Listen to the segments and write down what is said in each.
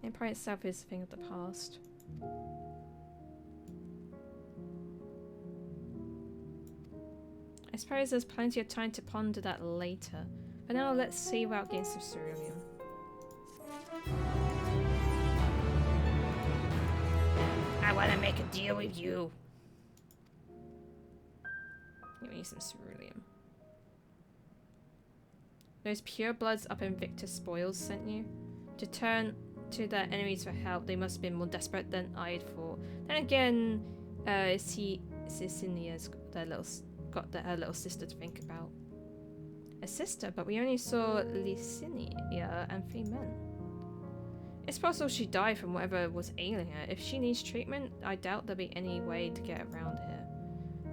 Empire itself is a thing of the past. I suppose there's plenty of time to ponder that later. But now let's see about getting some ceruleum. I want to make a deal with you. You need some ceruleum. Those purebloods up in Victor's spoils sent you? To turn to their enemies for help, they must have been more desperate than I'd thought. Then again, Cecilia's got her little sister to think about. A sister, but we only saw Licinia and 3 men. It's possible she died from whatever was ailing her. If she needs treatment, I doubt there'll be any way to get around here.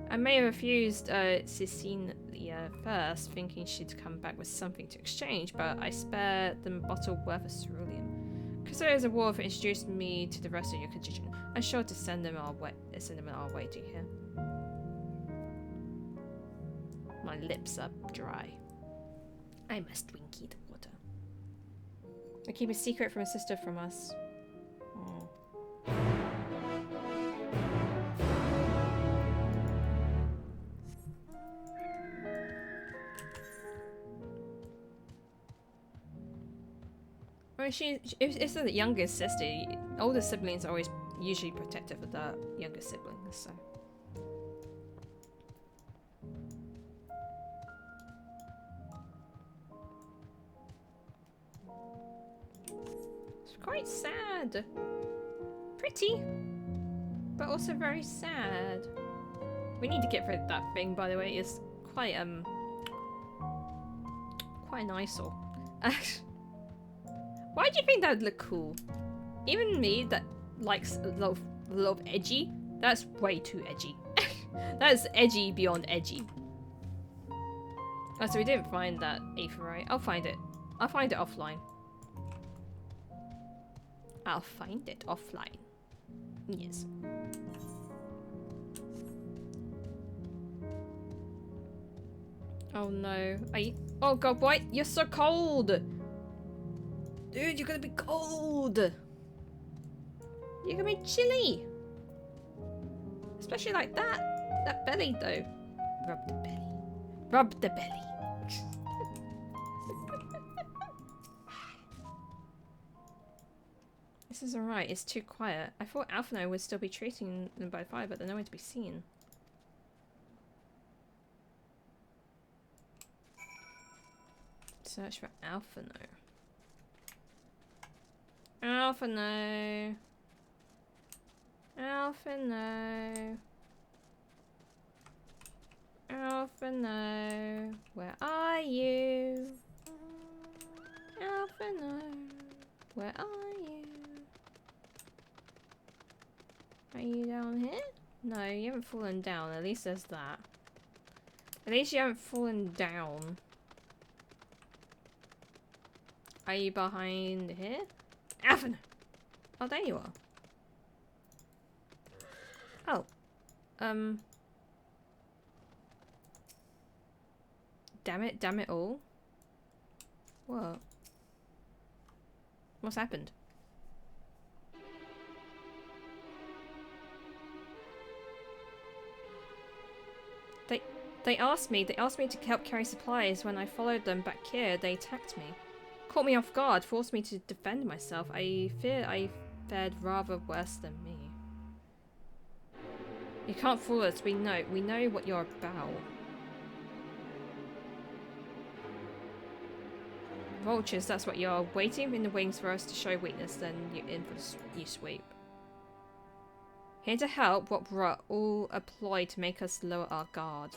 I may have refused Cecilia first, thinking she'd come back with something to exchange, but I spared them a bottle worth of ceruleum. Considering the war for introduced me to the rest of your contingent, I'm sure to send them our way. Do you hear? My lips are dry. I must winky the water. I keep a secret from a sister from us. Oh. I mean, it's the youngest sister. Older siblings are always usually protective of the younger siblings, so. It's quite sad. Pretty, but also very sad. We need to get rid of that thing, by the way. It's quite an eyesore. Why do you think that would look cool? Even me that likes a lot of edgy, that's way too edgy. That's edgy beyond edgy. Oh, so we didn't find that aetherite. I'll find it. I'll find it offline. I'll find it offline. Yes. Oh no. Oh god, boy, you're so cold! Dude, you're gonna be cold! You're gonna be chilly! Especially like that. That belly though. Rub the belly. Rub the belly. This is alright, it's too quiet. I thought Alphino would still be treating them by fire, but they're nowhere to be seen. Search for Alphino. Alphino. Alphino. Alphino. Where are you? Alphino. Where are you? Are you down here? No, you haven't fallen down. At least there's that. At least you haven't fallen down. Are you behind here? Alphino! Oh, there you are. Oh. Damn it all. What? What's happened? They asked me to help carry supplies. When I followed them back here, they attacked me. Caught me off guard, forced me to defend myself. I fear I fared rather worse than me. You can't fool us, we know what you're about. Vultures, that's what you're. Waiting in the wings for us to show weakness, then you sweep. Here to help, what brought all a ploy to make us lower our guard.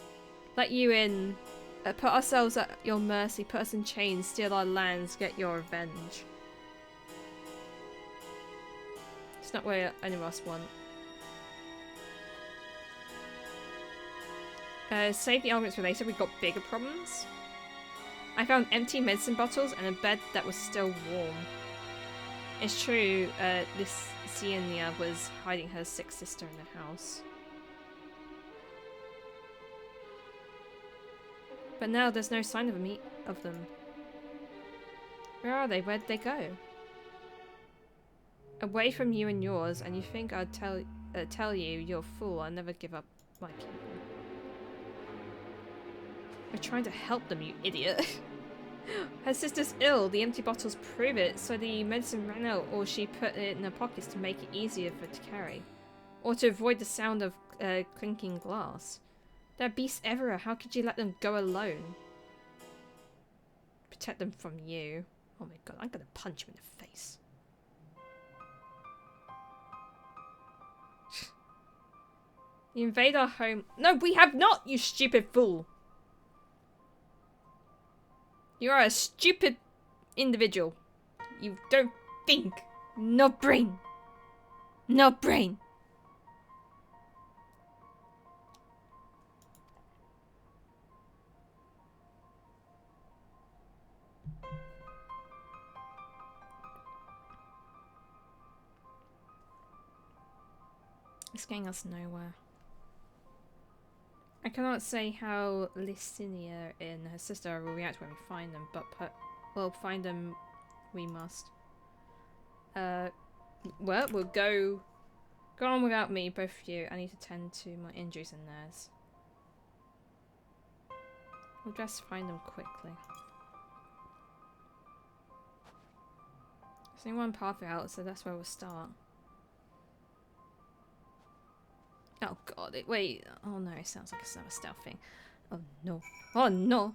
Let you in. Put ourselves at your mercy, put us in chains, steal our lands, get your revenge. It's not what any of us want. Save the arguments for later, we've got bigger problems. I found empty medicine bottles and a bed that was still warm. It's true, Licinia was hiding her sick sister in the house. But now there's no sign of them. Where are they? Where'd they go? away from you and yours, and you think I'd tell you you're a fool. I'll never give up my people. We're trying to help them, you idiot. Her sister's ill. The empty bottles prove it. So the medicine ran out, or she put it in her pockets to make it easier for it to carry. Or to avoid the sound of clinking glass. There are beasts everywhere. How could you let them go alone? Protect them from you. Oh my god, I'm gonna punch him in the face. You invade our home. No, we have not, you stupid fool. You are a stupid individual. You don't think. No brain. No brain. It's getting us nowhere. I cannot say how Licinia and her sister will react when we find them, but we'll find them we must. Well, we'll go on without me, both of you. I need to tend to my injuries and theirs. We'll just find them quickly. There's only one path out, so that's where we'll start. Oh god, wait. Oh no, it sounds like it's another stealth thing. Oh no. Oh no!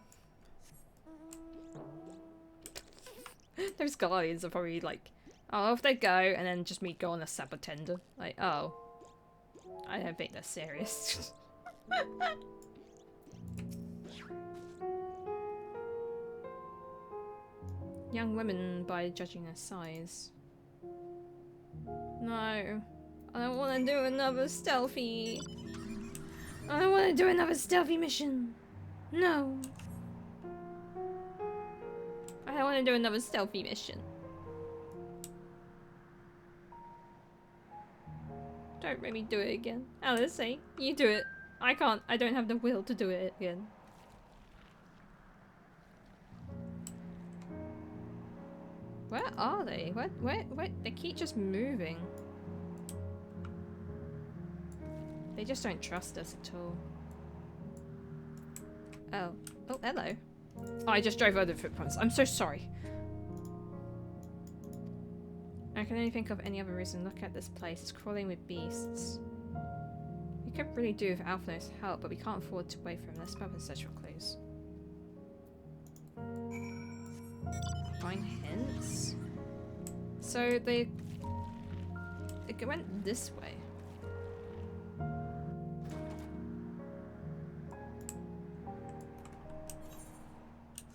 Those guardians are probably like, oh, off they go, and then just me go on a sabotender. Like, oh. I don't think they're serious. Young women by judging their size. No. I don't want to do another stealthy. I don't want to do another stealthy mission. No. I don't want to do another stealthy mission. Don't make me do it again. Alice, you do it. I can't. I don't have the will to do it again. Where are they? Where? They keep just moving. They just don't trust us at all. Oh. Oh, hello. Oh, I just drove over the footprints. I'm so sorry. I can only think of any other reason. Look at this place. It's crawling with beasts. We could really do with Alphino's help, but we can't afford to wait for him. Let's pop and search for clues. Find hints? So they went this way.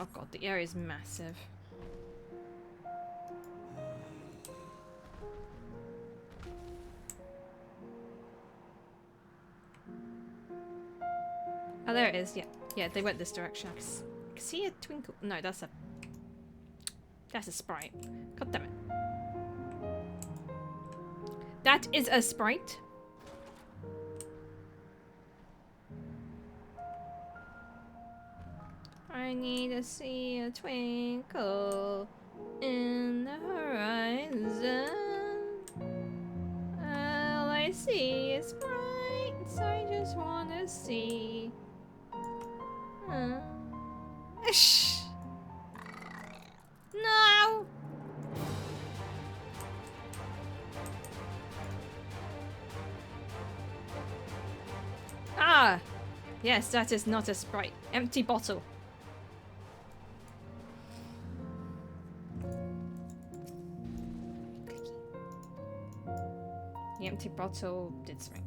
Oh god, the area is massive. Oh, there it is. Yeah, yeah, they went this direction. I can see a twinkle. No, that's a sprite. God damn it. That is a sprite. I need to see a twinkle in the horizon. All I see is sprites. I just want to see. Shh. No. Ah. Yes, that is not a sprite. Empty bottle. The empty bottle did something.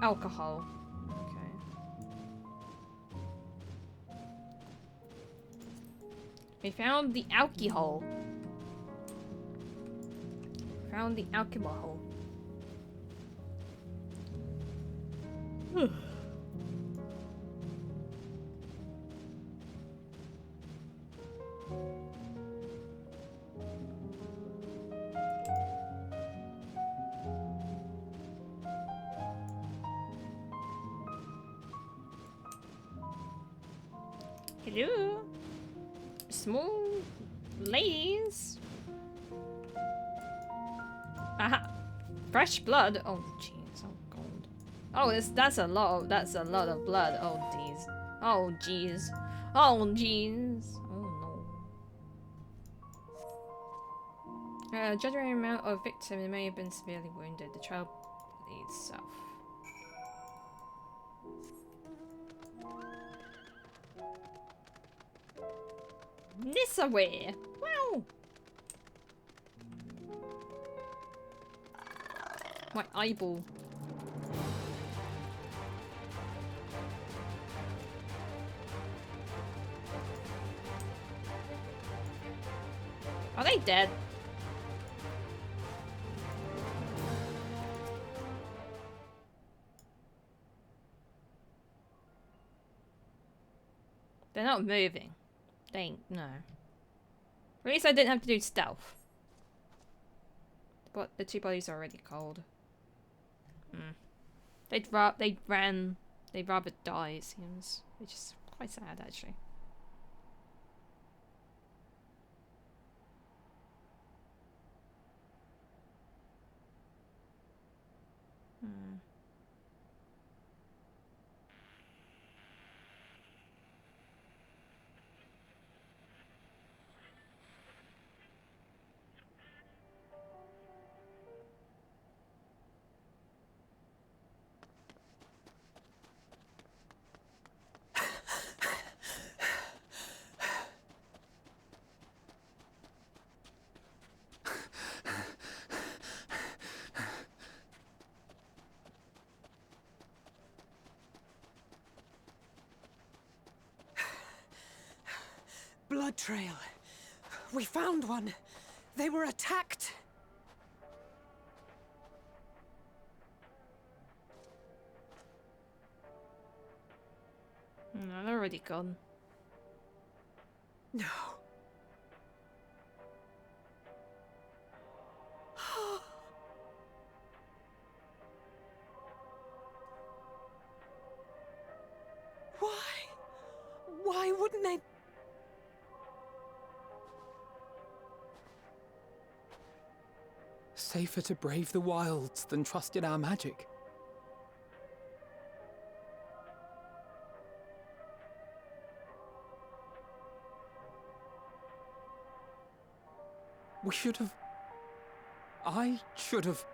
Alcohol. Okay. We found the alcohol. Found the alcohol. Hello, small ladies. Aha! Fresh blood? Oh jeez, oh god. Oh, that's a lot of blood. Oh jeez. Oh jeez. Oh jeez. Oh no. Judging the amount of victims may have been severely wounded. The trail leads south. This away! Wow! My eyeball. Are they dead? They're not moving. They ain't, no. At least I didn't have to do stealth. But the two bodies are already cold. They'd rather die, it seems. Which is quite sad, actually. Blood trail. We found one. They were attacked. No, they're already gone. No. Why? Why wouldn't they? Safer to brave the wilds than trust in our magic. We should have... I should have...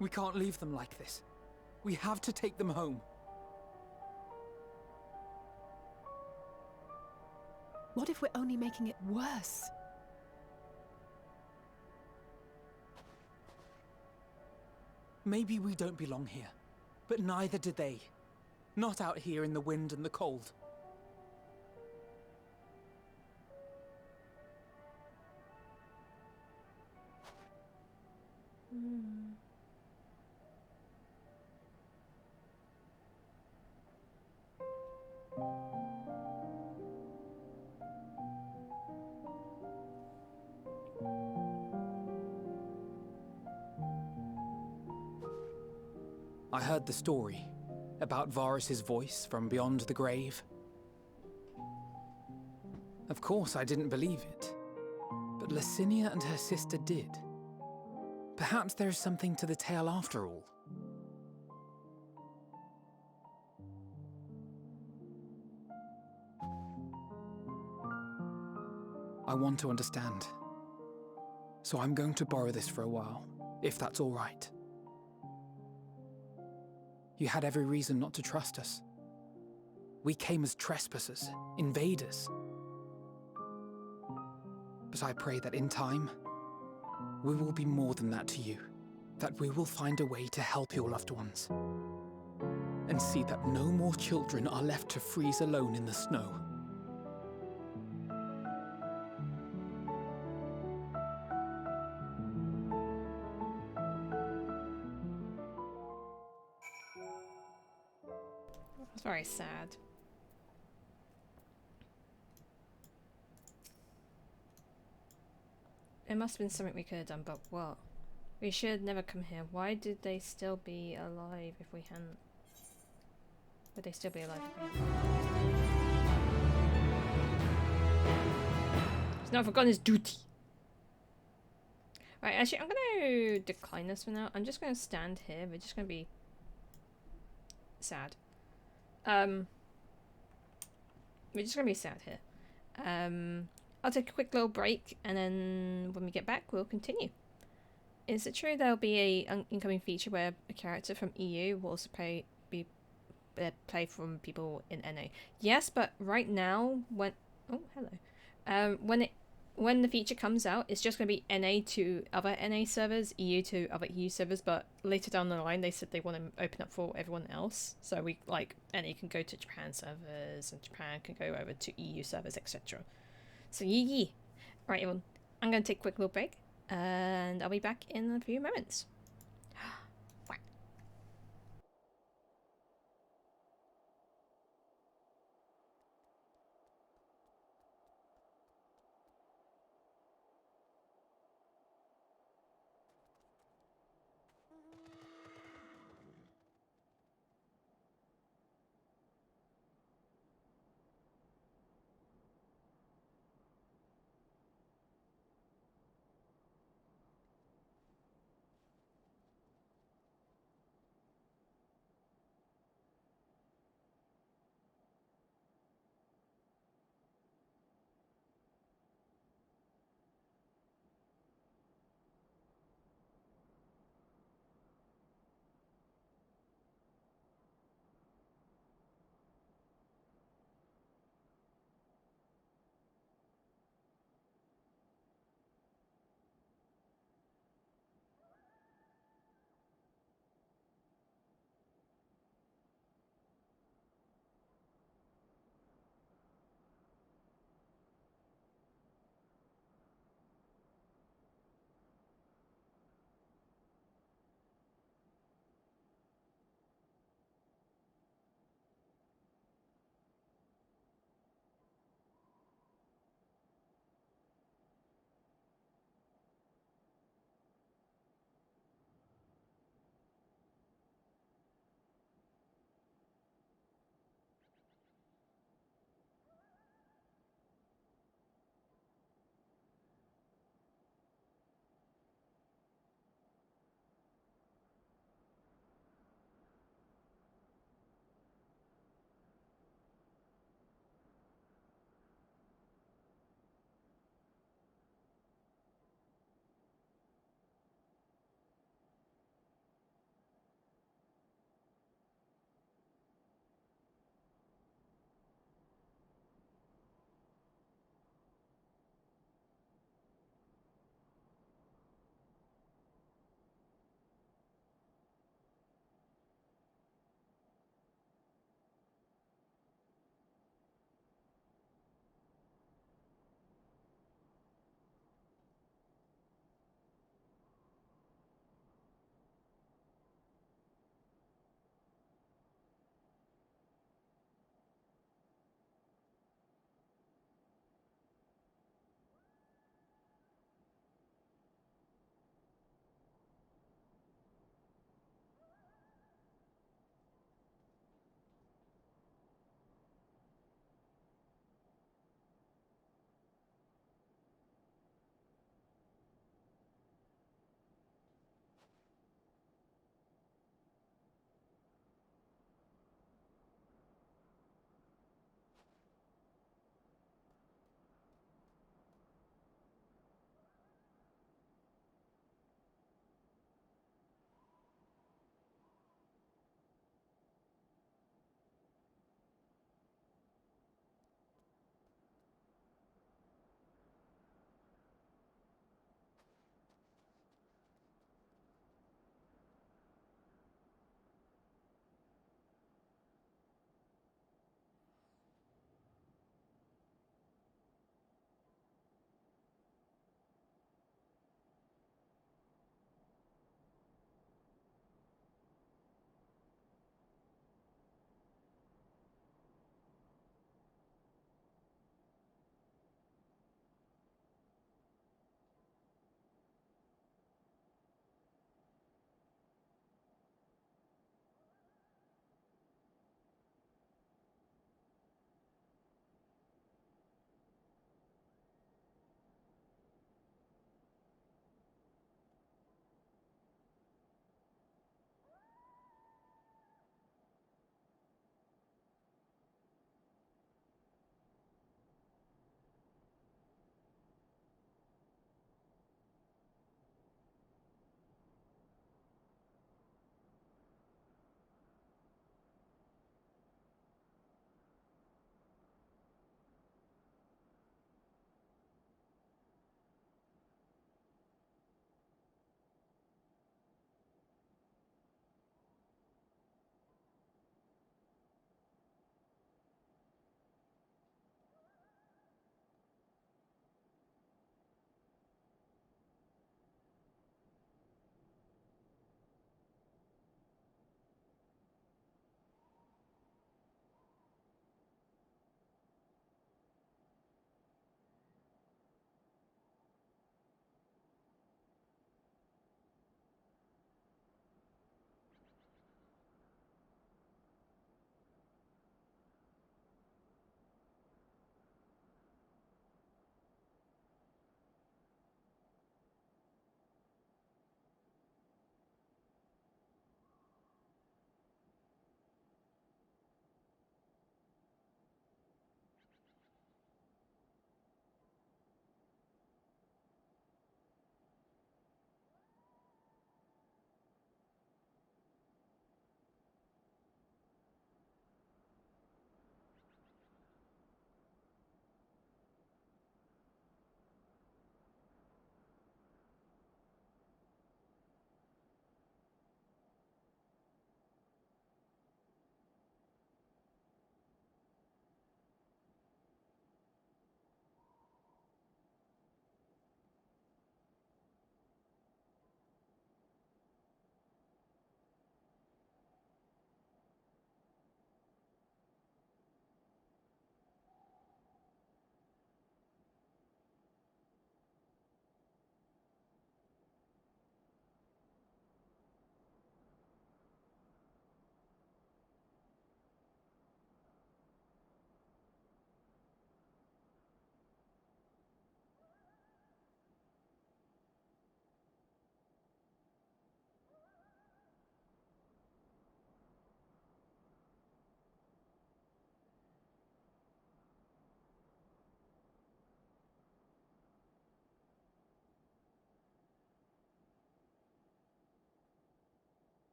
We can't leave them like this. We have to take them home. What if we're only making it worse? Maybe we don't belong here, but neither do they. Not out here in the wind and the cold. I heard the story about Varus's voice from beyond the grave. Of course, I didn't believe it, but Licinia and her sister did. Perhaps there is something to the tale after all. I want to understand, so I'm going to borrow this for a while, if that's all right. You had every reason not to trust us. We came as trespassers, invaders. But I pray that in time, we will be more than that to you. That we will find a way to help your loved ones. And see that no more children are left to freeze alone in the snow. It's very sad. It must have been something we could have done, but what? We should have never come here. Why did they still be alive if we hadn't? Would they still be alive if we hadn't? He's not forgotten his duty. Right, actually, I'm gonna decline this for now. I'm just gonna stand here. We're just gonna be sad. We're just gonna be sad here. I'll take a quick little break, and then when we get back, we'll continue. Is it true there'll be a incoming feature where a character from EU will also play from people in NA? Yes, but right now, when when the feature comes out, it's just going to be NA to other NA servers, EU to other EU servers, but later down the line, they said they want to open up for everyone else. So we, like, NA can go to Japan servers, and Japan can go over to EU servers, etc. So, yee. Right, everyone, I'm going to take a quick little break, and I'll be back in a few moments.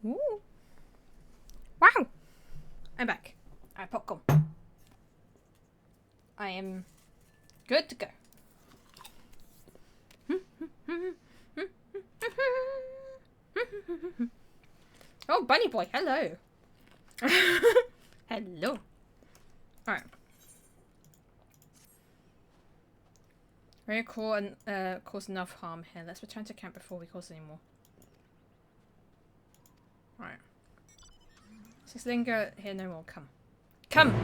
Ooh. Wow! I'm back. Alright, popcorn. I am good to go. Oh, Bunny Boy, hello. Hello. Alright. We're gonna cause enough harm here. Let's return to camp before we cause any more. Alright. Let's linger here no more. Come. Come!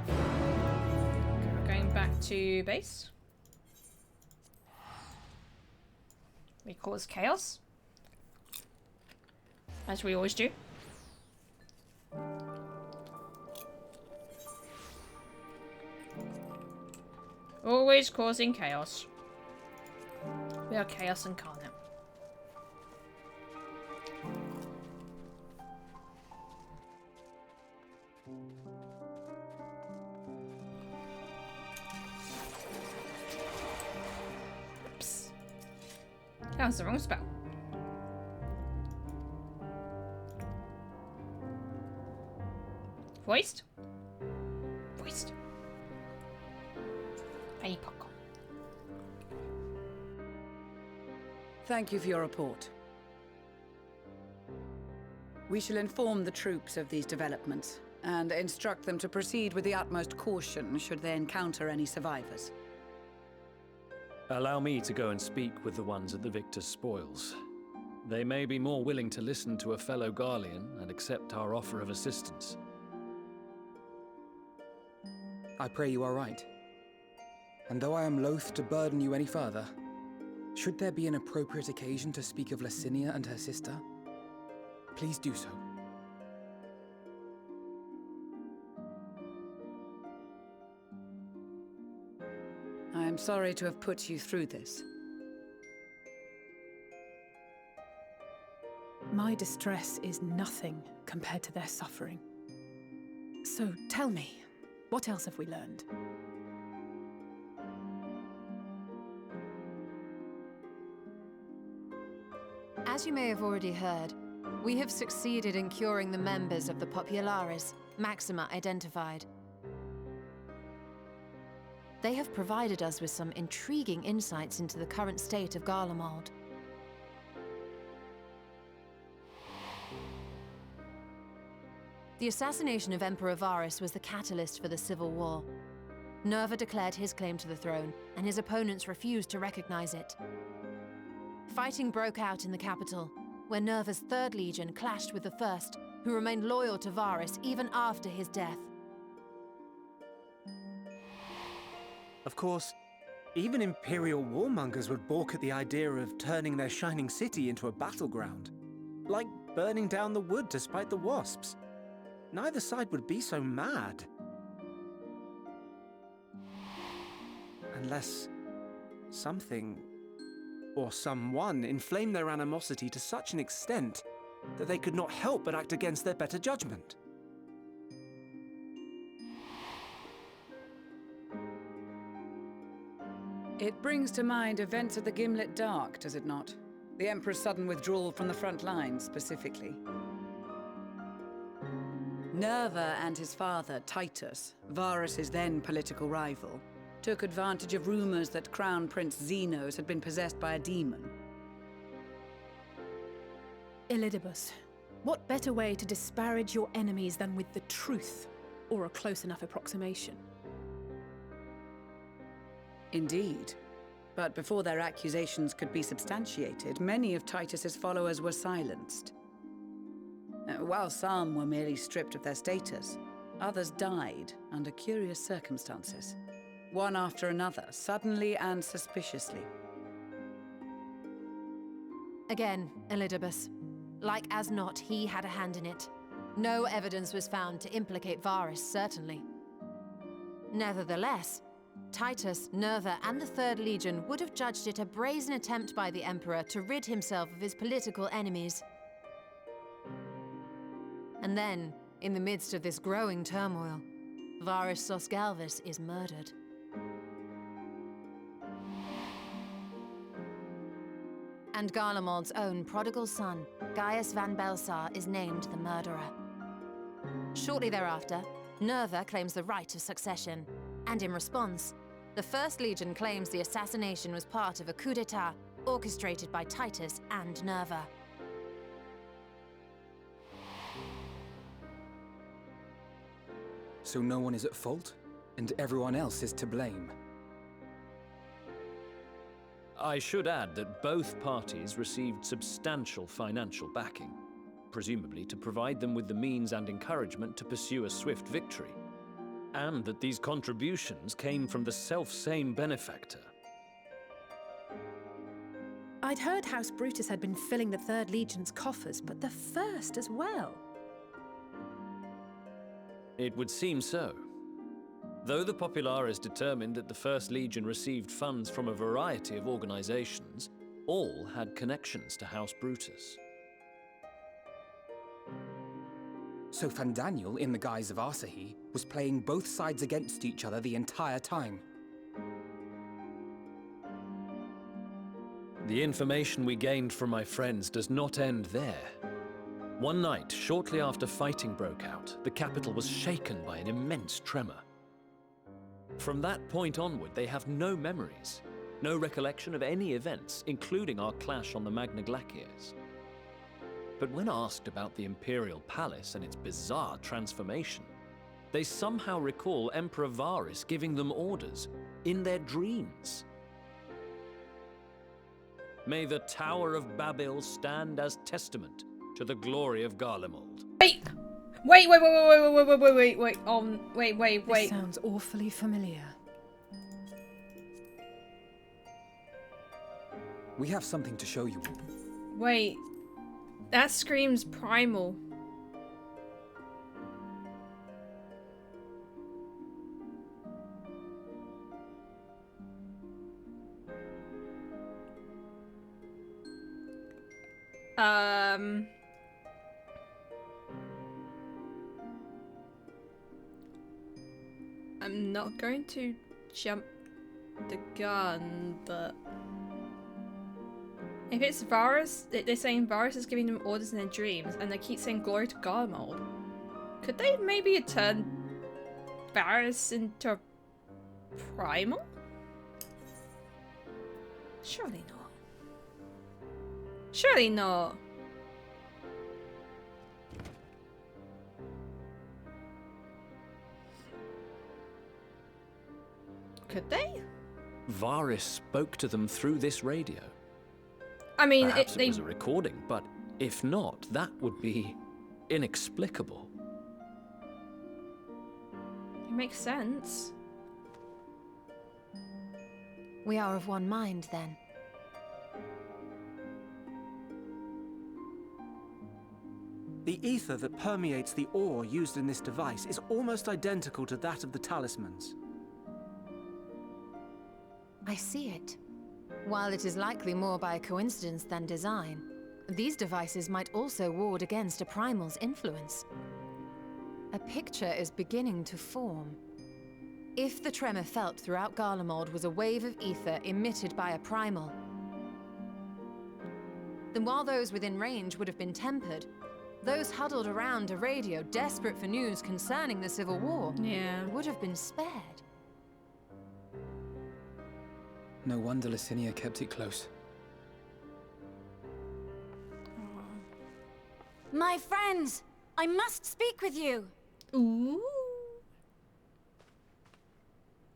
Okay, we're going back to base. We cause chaos. As we always do. Always causing chaos. We are chaos incarnate. Oops. That was the wrong spell. Voiced? Voiced. I need popcorn. Thank you for your report. We shall inform the troops of these developments and instruct them to proceed with the utmost caution should they encounter any survivors. Allow me to go and speak with the ones at the victor's spoils. They may be more willing to listen to a fellow Garlean and accept our offer of assistance. I pray you are right. And though I am loath to burden you any further, should there be an appropriate occasion to speak of Licinia and her sister, please do so. I am sorry to have put you through this. My distress is nothing compared to their suffering. So tell me, what else have we learned? As you may have already heard, we have succeeded in curing the members of the Populares, Maxima identified. They have provided us with some intriguing insights into the current state of Garlemald. The assassination of Emperor Varus was the catalyst for the civil war. Nerva declared his claim to the throne, and his opponents refused to recognize it. Fighting broke out in the capital, where Nerva's 3rd Legion clashed with the 1st, who remained loyal to Varus even after his death. Of course, even Imperial warmongers would balk at the idea of turning their shining city into a battleground. Like burning down the wood to spite the wasps. Neither side would be so mad. Unless something or someone inflamed their animosity to such an extent that they could not help but act against their better judgment. It brings to mind events at the Gimlet Dark, does it not? The Emperor's sudden withdrawal from the front lines, specifically. Nerva and his father, Titus, Varus's then political rival, took advantage of rumors that Crown Prince Zenos had been possessed by a demon. Elidibus, what better way to disparage your enemies than with the truth, or a close enough approximation? Indeed. But before their accusations could be substantiated, many of Titus's followers were silenced. While some were merely stripped of their status, others died under curious circumstances. One after another, suddenly and suspiciously. Again, Elidibus. Like as not, he had a hand in it. No evidence was found to implicate Varus, certainly. Nevertheless, Titus, Nerva, and the 3rd Legion would have judged it a brazen attempt by the Emperor to rid himself of his political enemies. And then, in the midst of this growing turmoil, Varus Sosgalvis is murdered. And Garlemald's own prodigal son, Gaius van Belsar, is named the murderer. Shortly thereafter, Nerva claims the right of succession, and in response, the First Legion claims the assassination was part of a coup d'etat orchestrated by Titus and Nerva. So no one is at fault, and everyone else is to blame. I should add that both parties received substantial financial backing, presumably to provide them with the means and encouragement to pursue a swift victory, and that these contributions came from the self-same benefactor. I'd heard House Brutus had been filling the Third Legion's coffers, but the First as well. It would seem so. Though the Populares determined that the First Legion received funds from a variety of organizations, all had connections to House Brutus. So Fandaniel, in the guise of Asahi, was playing both sides against each other the entire time. The information we gained from my friends does not end there. One night, shortly after fighting broke out, the capital was shaken by an immense tremor. From that point onward, they have no memories, no recollection of any events, including our clash on the Magna Glaciers. But when asked about the Imperial Palace and its bizarre transformation, they somehow recall Emperor Varus giving them orders in their dreams. May the Tower of Babel stand as testament to the glory of Garlemald. Wait, wait. Wait. This sounds awfully familiar. We have something to show you. Wait. That screams primal. I'm not going to jump the gun, but if it's Varus, they're saying Varus is giving them orders in their dreams, and they keep saying glory to Garlemald. Could they maybe turn Varus into a primal? Surely not. Surely not. Could they? Varus spoke to them through this radio. I mean, Perhaps it was a recording, but if not, that would be inexplicable. It makes sense. We are of one mind, then. The ether that permeates the ore used in this device is almost identical to that of the talismans. I see it. While it is likely more by coincidence than design, these devices might also ward against a primal's influence. A picture is beginning to form. If the tremor felt throughout Garlemald was a wave of ether emitted by a primal, then while those within range would have been tempered, those huddled around a radio desperate for news concerning the Civil War would have been spared. No wonder Licinia kept it close. My friends, I must speak with you. Ooh.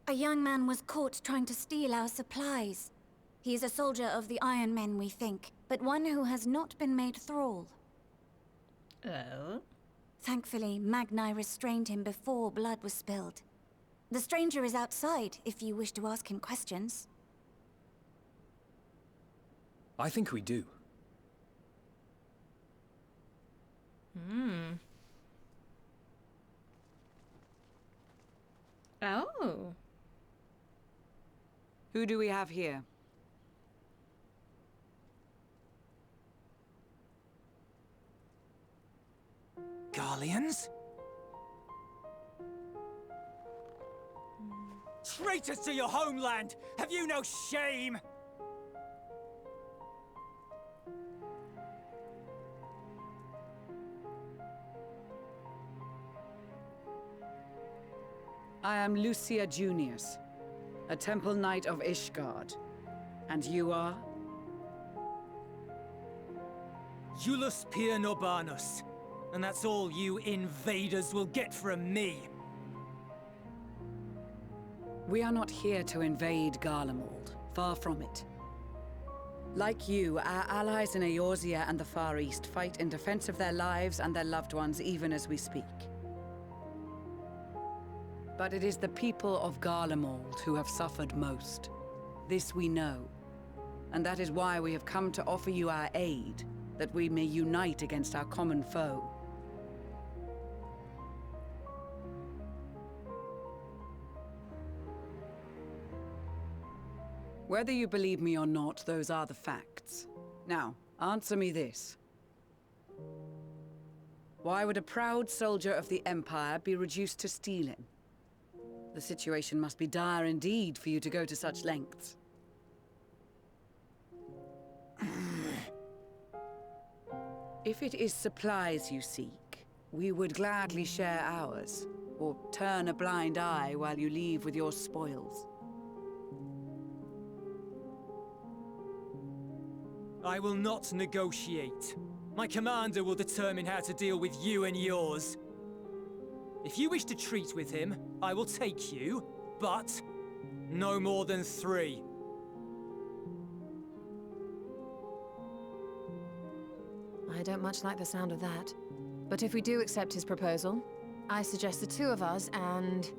A young man was caught trying to steal our supplies. He is a soldier of the Iron Men, we think, but one who has not been made thrall. Oh. Thankfully, Magni restrained him before blood was spilled. The stranger is outside, if you wish to ask him questions. I think we do. Oh. Who do we have here? Garleans? Traitors to your homeland! Have you no shame? I am Lucia Junius, a Temple Knight of Ishgard. And you are? Julius Pier Norbanus. And that's all you invaders will get from me. We are not here to invade Garlemald. Far from it. Like you, our allies in Eorzea and the Far East fight in defense of their lives and their loved ones even as we speak. But it is the people of Garlemald who have suffered most. This we know. And that is why we have come to offer you our aid, that we may unite against our common foe. Whether you believe me or not, those are the facts. Now, answer me this. Why would a proud soldier of the Empire be reduced to stealing? The situation must be dire indeed for you to go to such lengths. If it is supplies you seek, we would gladly share ours, or turn a blind eye while you leave with your spoils. I will not negotiate. My commander will determine how to deal with you and yours. If you wish to treat with him, I will take you, but no more than 3. I don't much like the sound of that. But if we do accept his proposal, I suggest the 2 of us and...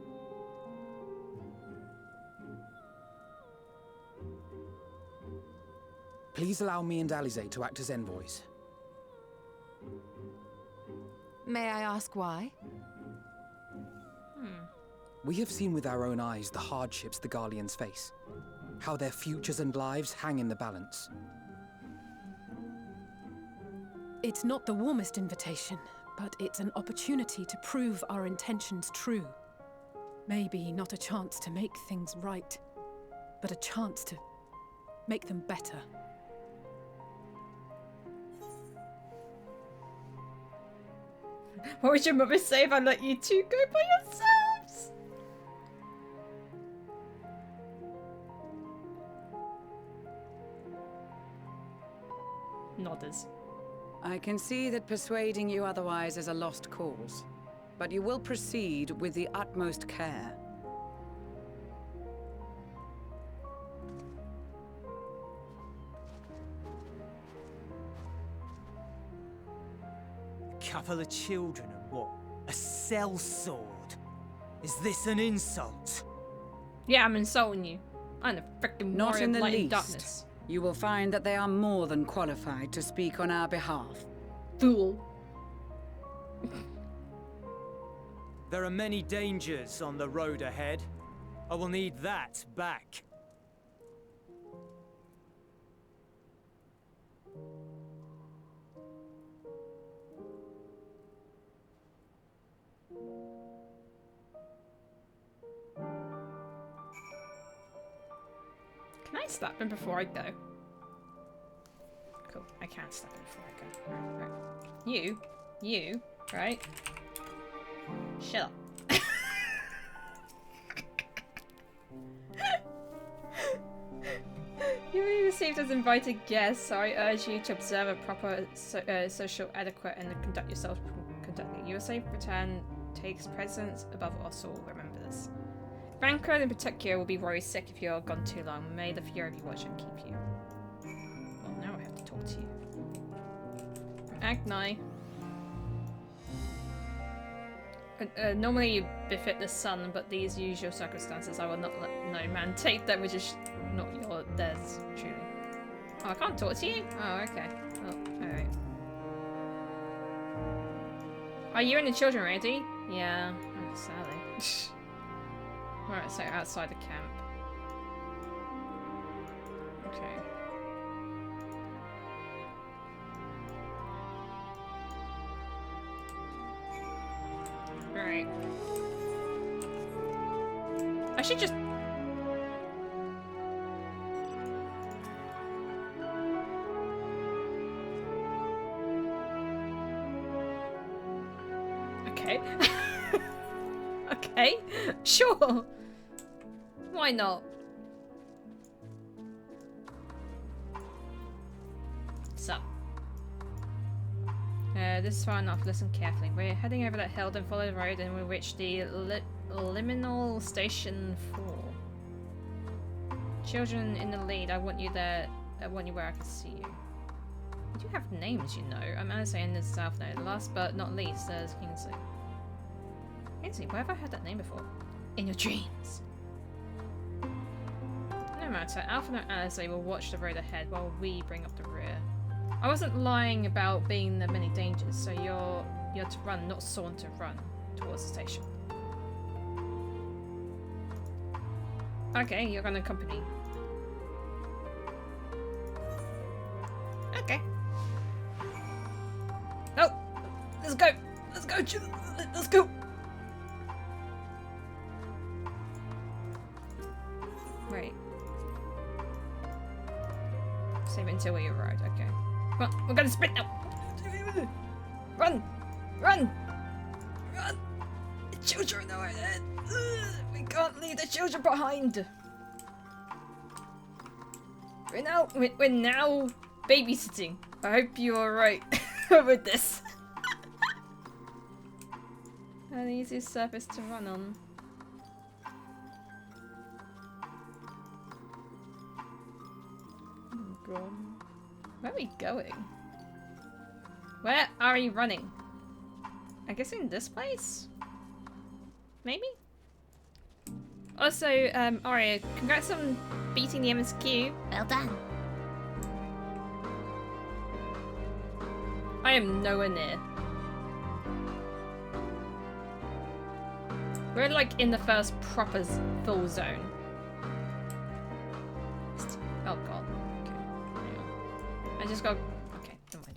Please allow me and Alize to act as envoys. May I ask why? We have seen with our own eyes the hardships the Garleans face. How their futures and lives hang in the balance. It's not the warmest invitation, but it's an opportunity to prove our intentions true. Maybe not a chance to make things right, but a chance to make them better. What would your mother say if I let you 2 go by yourselves? Nodders. I can see that persuading you otherwise is a lost cause, but you will proceed with the utmost care. A couple of children and what? A sellsword? Is this an insult? Yeah, I'm insulting you. I'm a freaking Not warrior in of the light and least. darkness. You will find that they are more than qualified to speak on our behalf. Fool. There are many dangers on the road ahead. I will need that back. Can I slap him before I go? Cool, I can slap him before I go. Right. You, right? Shut up. You will be received as invited guests, so I urge you to observe a proper social etiquette and conduct yourself conductly. Your safe return takes precedence above us all, remember this. Franco in particular will be very sick if you're gone too long. May the Fury be watch and keep you. Well, now I have to talk to you. Agni. Normally you befit the sun, but these usual circumstances I will not let no man take them, which is not theirs, truly. Oh, I can't talk to you? Oh, okay. Oh, alright. Are you and the children ready? Yeah. Oh, Sally. Alright, so outside the camp. Okay. Right. I should just... Okay. Okay, sure. Why not? What's up? This is far enough. Listen carefully. We're heading over that hill, then follow the road, and we'll reach the liminal station 4. Children in the lead. I want you there. I want you where I can see you. You do have names, you know. I'm Alistair in the South Node. Last but not least, there's Kingsley. Kingsley, where have I heard that name before? In your dreams. No matter. Alpha and Alistair will watch the road ahead while we bring up the rear. I wasn't lying about being the many dangers, so you're to run, not saunter run towards the station. Okay, you're gonna accompany. Okay. Oh, let's go. Let's go. Let's go. Right. Save it until we arrive. Okay. Come on, we're gonna sprint now. Run! Run! Run! The children are ahead. We can't leave the children behind. We're now babysitting. I hope you're alright with this. An easy surface to run on. Oh god. Where are we going? Where are we running? I guess in this place? Maybe? Also, Aria, congrats on beating the MSQ. Well done. I am nowhere near. We're like in the first proper full zone. Oh god. Okay. Hang on. I just got. Okay, never mind.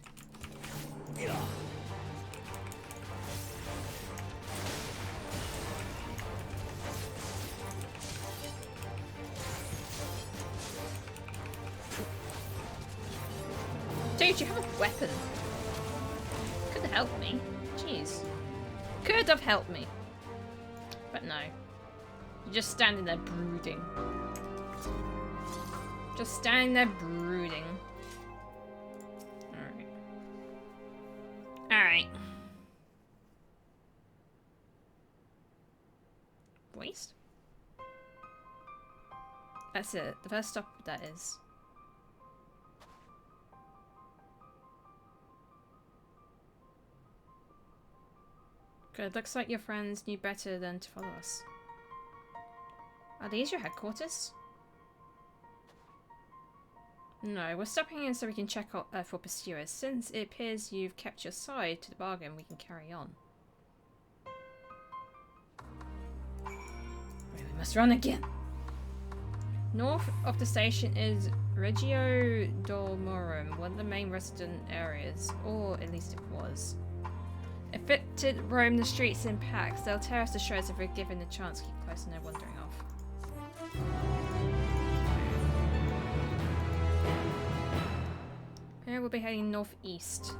Dude, you have a weapon. Could have helped me. Jeez. Could have helped me. But no. You're just standing there brooding. Just standing there brooding. Alright. Alright. Waste? That's it. The first stop that is. Good. Looks like your friends knew better than to follow us. Are these your headquarters? No, we're stopping in so we can check out for pursuers. Since it appears you've kept your side to the bargain, we can carry on. We must run again. North of the station is Regio Dormorum, one of the main resident areas, or at least it was. If it did roam the streets in packs, they'll tear us to shreds if we're given the chance to keep close and they're wandering off. Here we'll be heading northeast.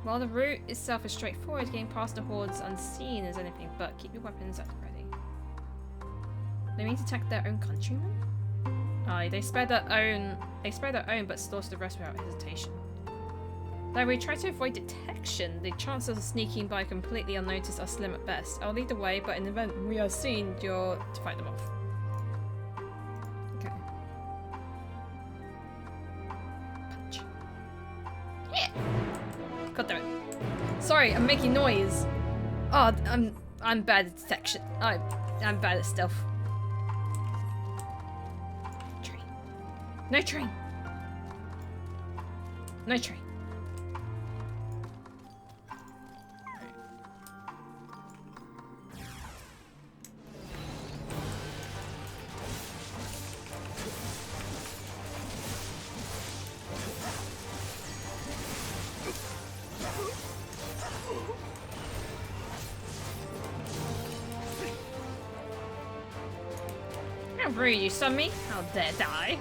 While the route itself is straightforward, getting past the hordes unseen is anything but. Keep your weapons at the ready. They mean to attack their own countrymen? Aye, they spare their own but slaughter the rest without hesitation. Though we try to avoid detection, the chances of sneaking by completely unnoticed are slim at best. I'll lead the way, but in the event we are seen, you're to fight them off. Okay. Punch. Yeah! Got through it. Sorry, I'm making noise. Oh, I'm bad at detection. I'm bad at stealth. Train. No train. No train. How rude, you saw me? How dare die?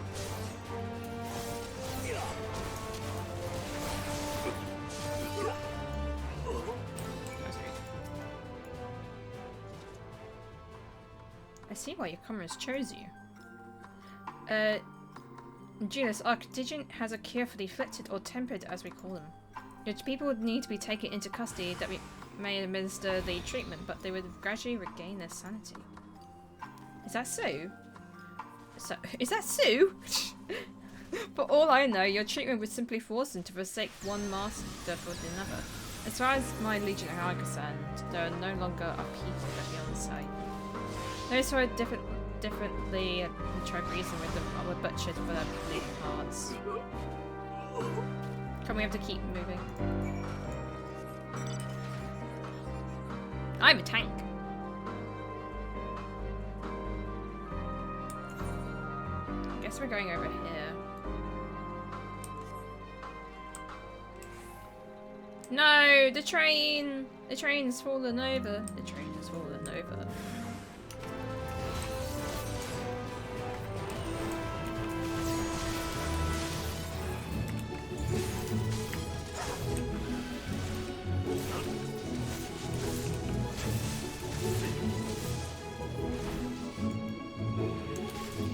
I see why your comrades chose you. Julius, our contingent has a cure for the afflicted, or tempered as we call them. Your people would need to be taken into custody that we may administer the treatment, but they would gradually regain their sanity. Is that so? Is that Sue? For all I know, your treatment would simply force them to forsake one master for another. As far as my legion are concerned, there are no longer our people that be on site. Those who are differently tried reason with them were butchered for their bleeding hearts. Come, we have to keep moving. I'm a tank. I guess we're going over here. No, the train! The train's fallen over. The train has fallen over.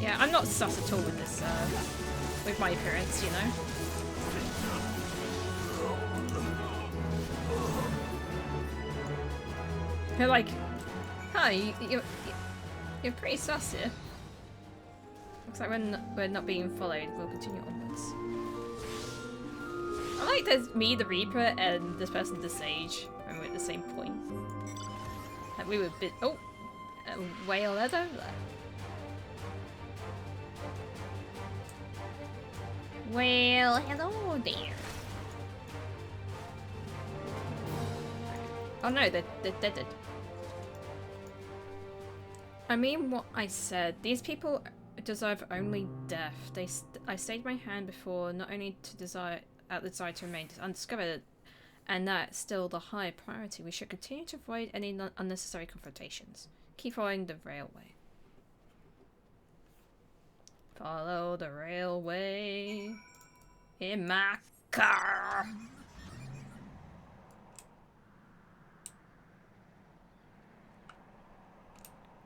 Yeah, I'm not sus at all with this, with my appearance, you know. They're like, huh, you're pretty sus here. Looks like we're not being followed. We'll continue onwards. I like there's me, the Reaper, and this person, the Sage, and we're at the same point. Like we were a bit. Oh, a whale leather. Well, hello there. Oh no, they're dead. I mean what I said. These people deserve only death. I stayed my hand before, not only to desire to remain undiscovered, and that's still the high priority. We should continue to avoid any unnecessary confrontations. Keep following the railway. Follow the railway in my car.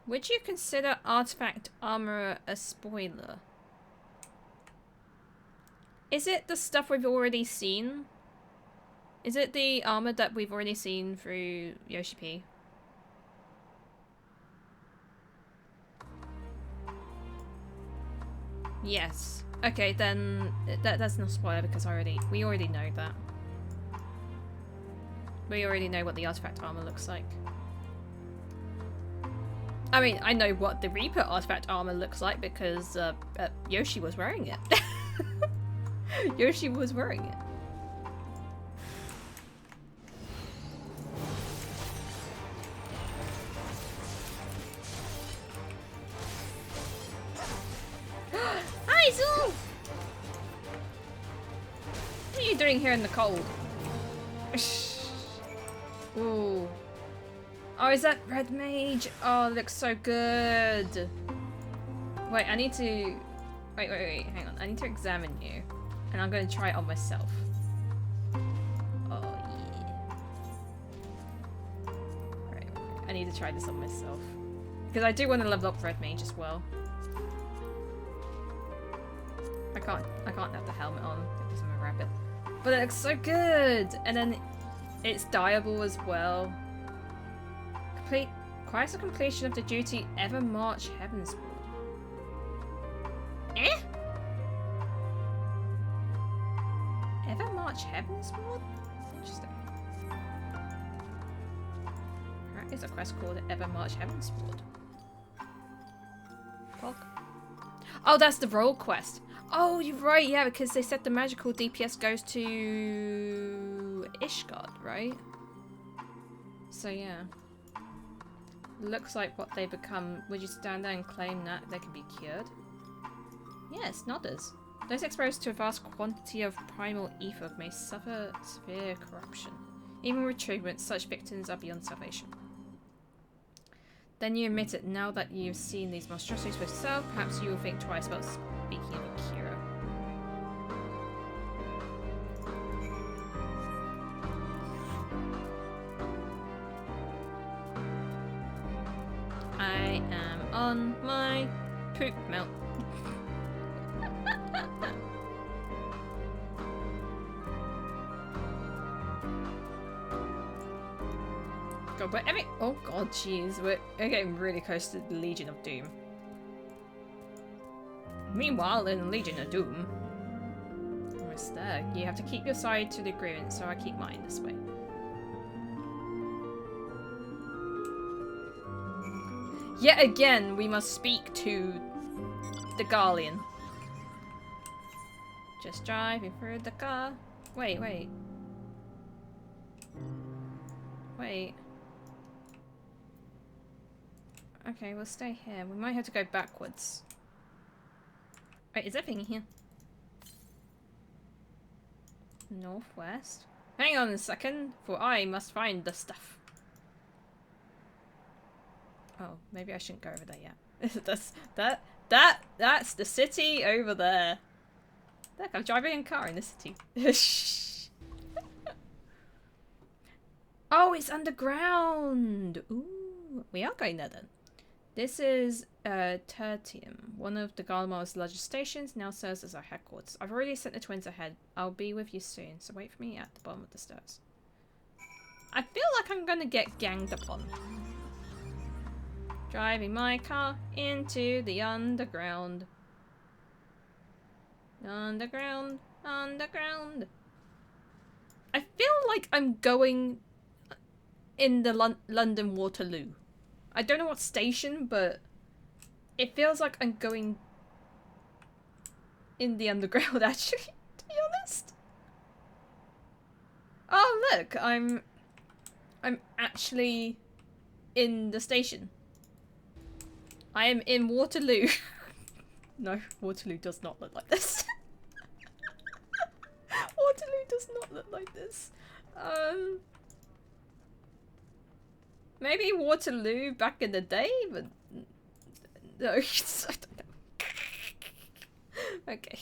Would you consider artifact armor a spoiler? Is it the stuff we've already seen? Is it the armor that we've already seen through Yoshi P? Yes. Okay, then that's not a spoiler because we already know that. We already know what the artifact armor looks like. I mean, I know what the Reaper artifact armor looks like because Yoshi was wearing it. Yoshi was wearing it. Hi, Zool! What are you doing here in the cold? Ooh. Oh, is that Red Mage? Oh, it looks so good. Wait, I need to... Wait, hang on. I need to examine you. And I'm going to try it on myself. Oh, yeah. Right. I need to try this on myself. Because I do want to level up Red Mage as well. I can't have the helmet on because I'm a rabbit. But it looks so good! And then it's dyeable as well. Requires the completion of the duty Ever March Heavensward. Eh? Ever March Heavensward? Interesting. There is a quest called Ever March Heavensward. Oh, that's the role quest. Oh, you're right, yeah, because they said the magical DPS goes to Ishgard, right? So yeah. Looks like what they become. Would you stand there and claim that they can be cured? Yes, nodders. Those exposed to a vast quantity of primal ether may suffer severe corruption. Even with treatment, such victims are beyond salvation. Then you admit it. Now that you've seen these monstrosities for yourself, perhaps you will think twice about speaking of a cure. I am on my poop mount. God, but oh god, jeez, we're getting really close to the Legion of Doom. Meanwhile, in Legion of Doom, almost there. You have to keep your side to the agreement, so I keep mine this way. Yet again, we must speak to the Guardian. Just driving through the car. Wait. Okay, we'll stay here. We might have to go backwards. Wait, is everything here? Northwest? Hang on a second, for I must find the stuff. Oh, maybe I shouldn't go over there yet. That's the city over there. Look, I'm driving a car in the city. Oh, it's underground! Ooh, we are going there then. This is Tertium, one of the Garlemald's largest stations, now serves as our headquarters. I've already sent the twins ahead. I'll be with you soon, so wait for me at the bottom of the stairs. I feel like I'm gonna get ganged upon. Driving my car into the underground. Underground. I feel like I'm going in the London Waterloo. I don't know what station, but it feels like I'm going in the underground, actually, to be honest. Oh, look, I'm actually in the station. I am in Waterloo. No, Waterloo does not look like this. Waterloo does not look like this. Maybe Waterloo back in the day, but no, I don't know. Okay.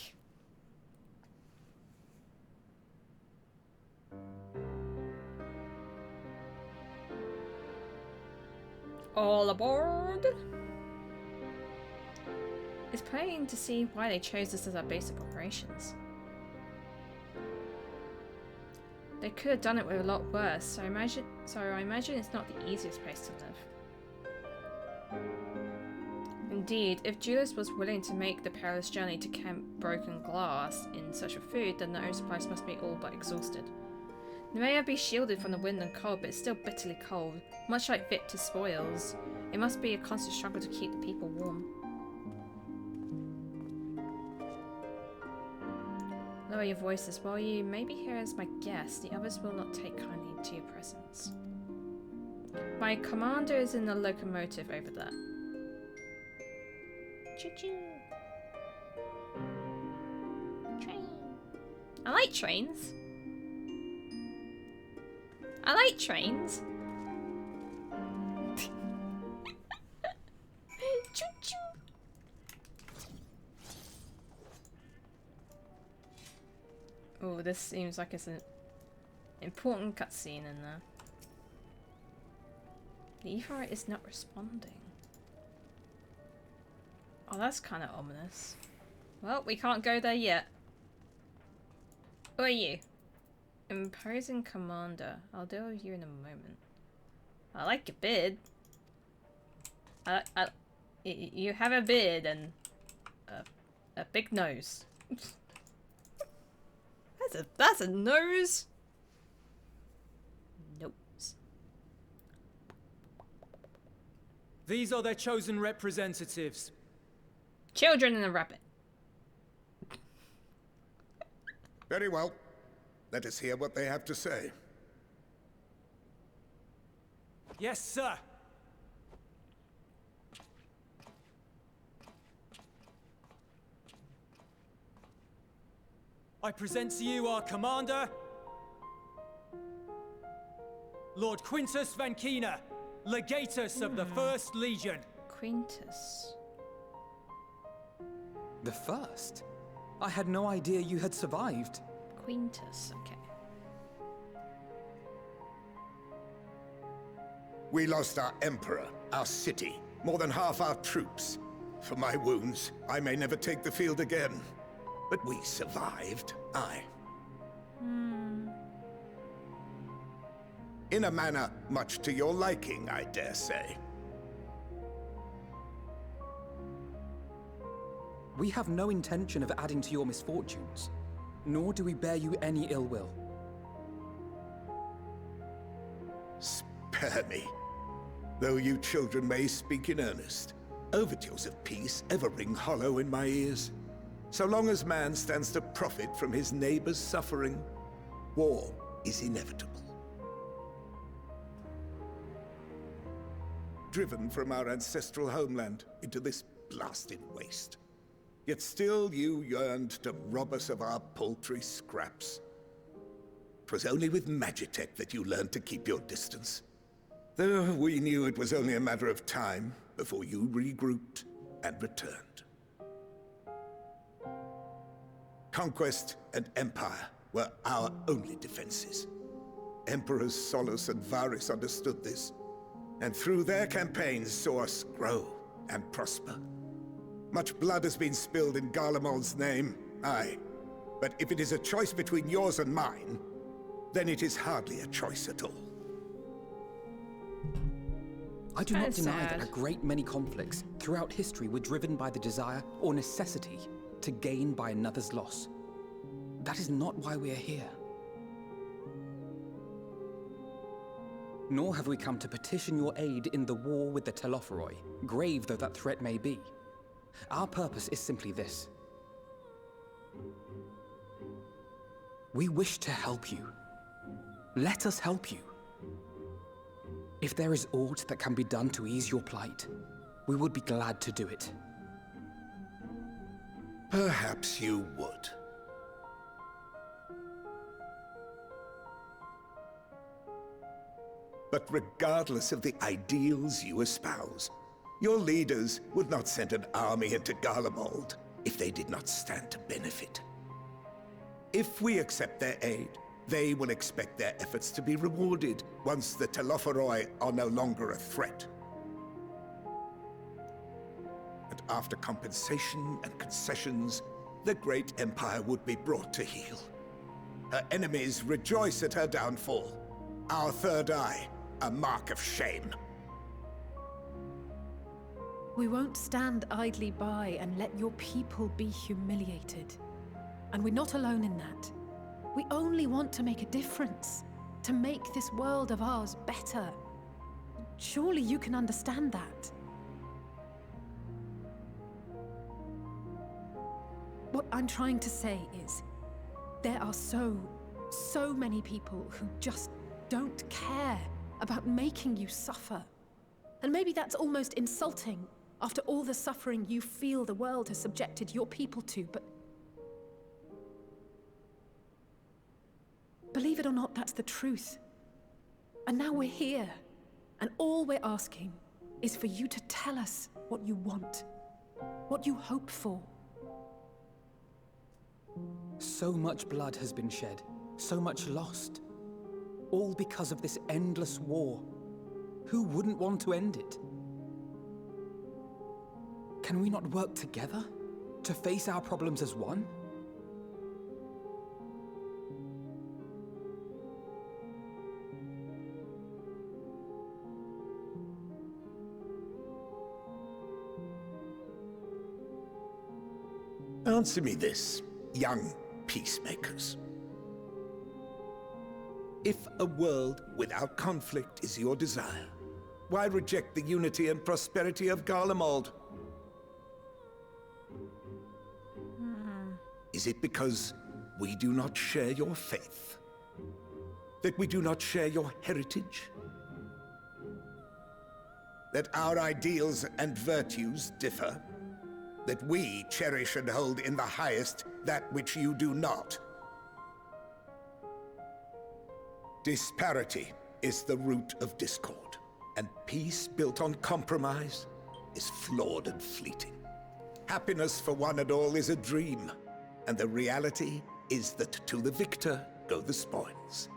All aboard! It's plain to see why they chose this as our base of operations. They could have done it with a lot worse, so I imagine it's not the easiest place to live. Indeed, if Julius was willing to make the perilous journey to Camp Broken Glass in search of food, then the own supplies must be all but exhausted. They may have been shielded from the wind and cold, but it's still bitterly cold. Much like Victor's spoils, it must be a constant struggle to keep the people warm. Lower your voices. While you may be here as my guest, the others will not take kindly to your presence. My commander is in the locomotive over there. Choo-choo. Train. I like trains. I like trains. Choo-choo. Oh, this seems like it's an important cutscene in there. The Ephorite is not responding. Oh, that's kind of ominous. Well, we can't go there yet. Who are you? Imposing commander. I'll deal with you in a moment. I like your beard. You have a beard and a big nose. That's a nose. Nose. These are their chosen representatives. Children and a rabbit. Very well. Let us hear what they have to say. Yes, sir. I present to you our commander, Lord Quintus Vankina, Legatus of the First Legion. Quintus. The first? I had no idea you had survived. Quintus, okay. We lost our emperor, our city, more than half our troops. For my wounds, I may never take the field again. But we survived, aye. In a manner much to your liking, I dare say. We have no intention of adding to your misfortunes, nor do we bear you any ill will. Spare me. Though you children may speak in earnest, overtures of peace ever ring hollow in my ears. So long as man stands to profit from his neighbor's suffering, war is inevitable. Driven from our ancestral homeland into this blasted waste. Yet still you yearned to rob us of our paltry scraps. 'Twas only with Magitech that you learned to keep your distance. Though we knew it was only a matter of time before you regrouped and returned. Conquest and empire were our only defenses. Emperors Solus and Varys understood this, and through their campaigns saw us grow and prosper. Much blood has been spilled in Garlemald's name, aye. But if it is a choice between yours and mine, then it is hardly a choice at all. I do not deny sad. that a great many conflicts throughout history were driven by the desire or necessity to gain by another's loss. That is not why we are here. Nor have we come to petition your aid in the war with the Telophoroi, grave though that threat may be. Our purpose is simply this. We wish to help you. Let us help you. If there is aught that can be done to ease your plight, we would be glad to do it. Perhaps you would. But regardless of the ideals you espouse, your leaders would not send an army into Garlemald if they did not stand to benefit. If we accept their aid, they will expect their efforts to be rewarded once the Telophoroi are no longer a threat. And after compensation and concessions, the great empire would be brought to heel. Her enemies rejoice at her downfall. Our third eye, a mark of shame. We won't stand idly by and let your people be humiliated. And we're not alone in that. We only want to make a difference, to make this world of ours better. Surely you can understand that. What I'm trying to say is, there are so many people who just don't care about making you suffer. And maybe that's almost insulting after all the suffering you feel the world has subjected your people to, but believe it or not, that's the truth. And now we're here, and all we're asking is for you to tell us what you want, what you hope for. So much blood has been shed, so much lost. All because of this endless war. Who wouldn't want to end it? Can we not work together to face our problems as one? Answer me this, young peacemakers. If a world without conflict is your desire, why reject the unity and prosperity of Garlemald? Is it because we do not share your faith? That we do not share your heritage? That our ideals and virtues differ? That we cherish and hold in the highest that which you do not? Disparity is the root of discord, and peace built on compromise is flawed and fleeting. Happiness for one and all is a dream, and the reality is that to the victor go the spoils.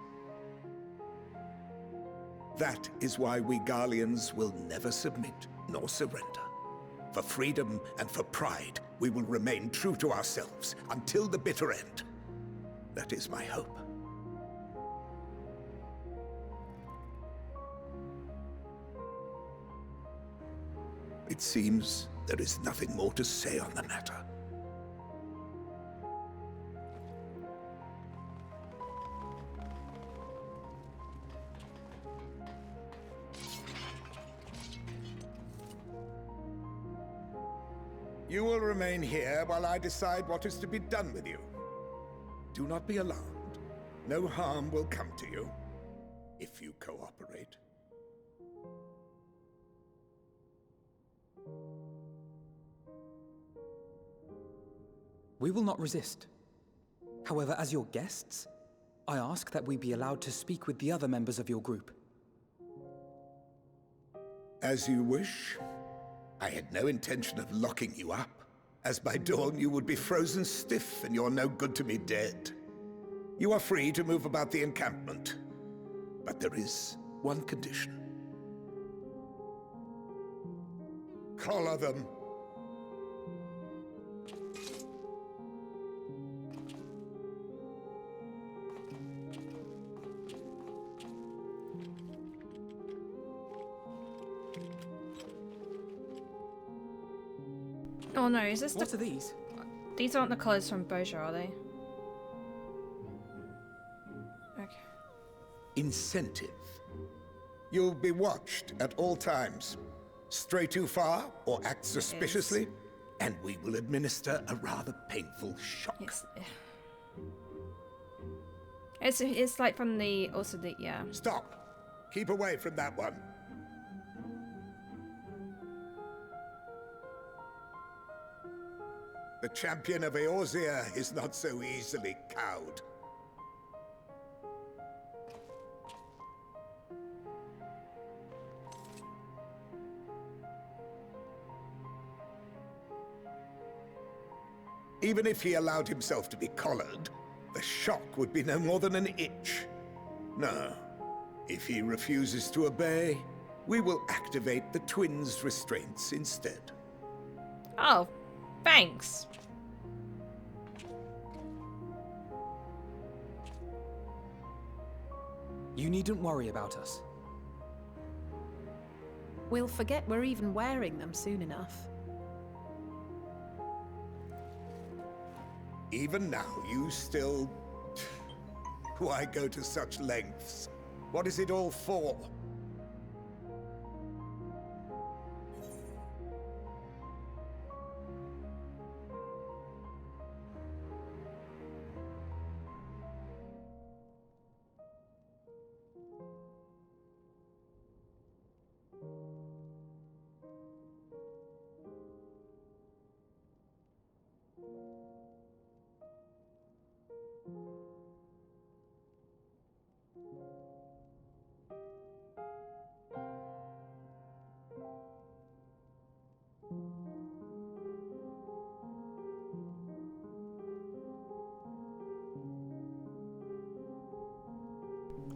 That is why we Garleans will never submit, nor surrender. For freedom and for pride, we will remain true to ourselves until the bitter end. That is my hope. It seems there is nothing more to say on the matter. You will remain here while I decide what is to be done with you. Do not be alarmed. No harm will come to you, if you cooperate. We will not resist. However, as your guests, I ask that we be allowed to speak with the other members of your group. As you wish. I had no intention of locking you up, as by dawn you would be frozen stiff and you're no good to me dead. You are free to move about the encampment, but there is one condition. Collar them. Oh no, is this What are these? These aren't the colours from Boja, are they? Okay. Incentive. You'll be watched at all times. Stray too far or act suspiciously, and we will administer a rather painful shock. It's like from the yeah. Stop. Keep away from that one. The champion of Eorzea is not so easily cowed. Even if he allowed himself to be collared, the shock would be no more than an itch. No. If he refuses to obey, we will activate the twins' restraints instead. Oh, thanks. You needn't worry about us. We'll forget we're even wearing them soon enough. Even now, you still... Why go to such lengths? What is it all for?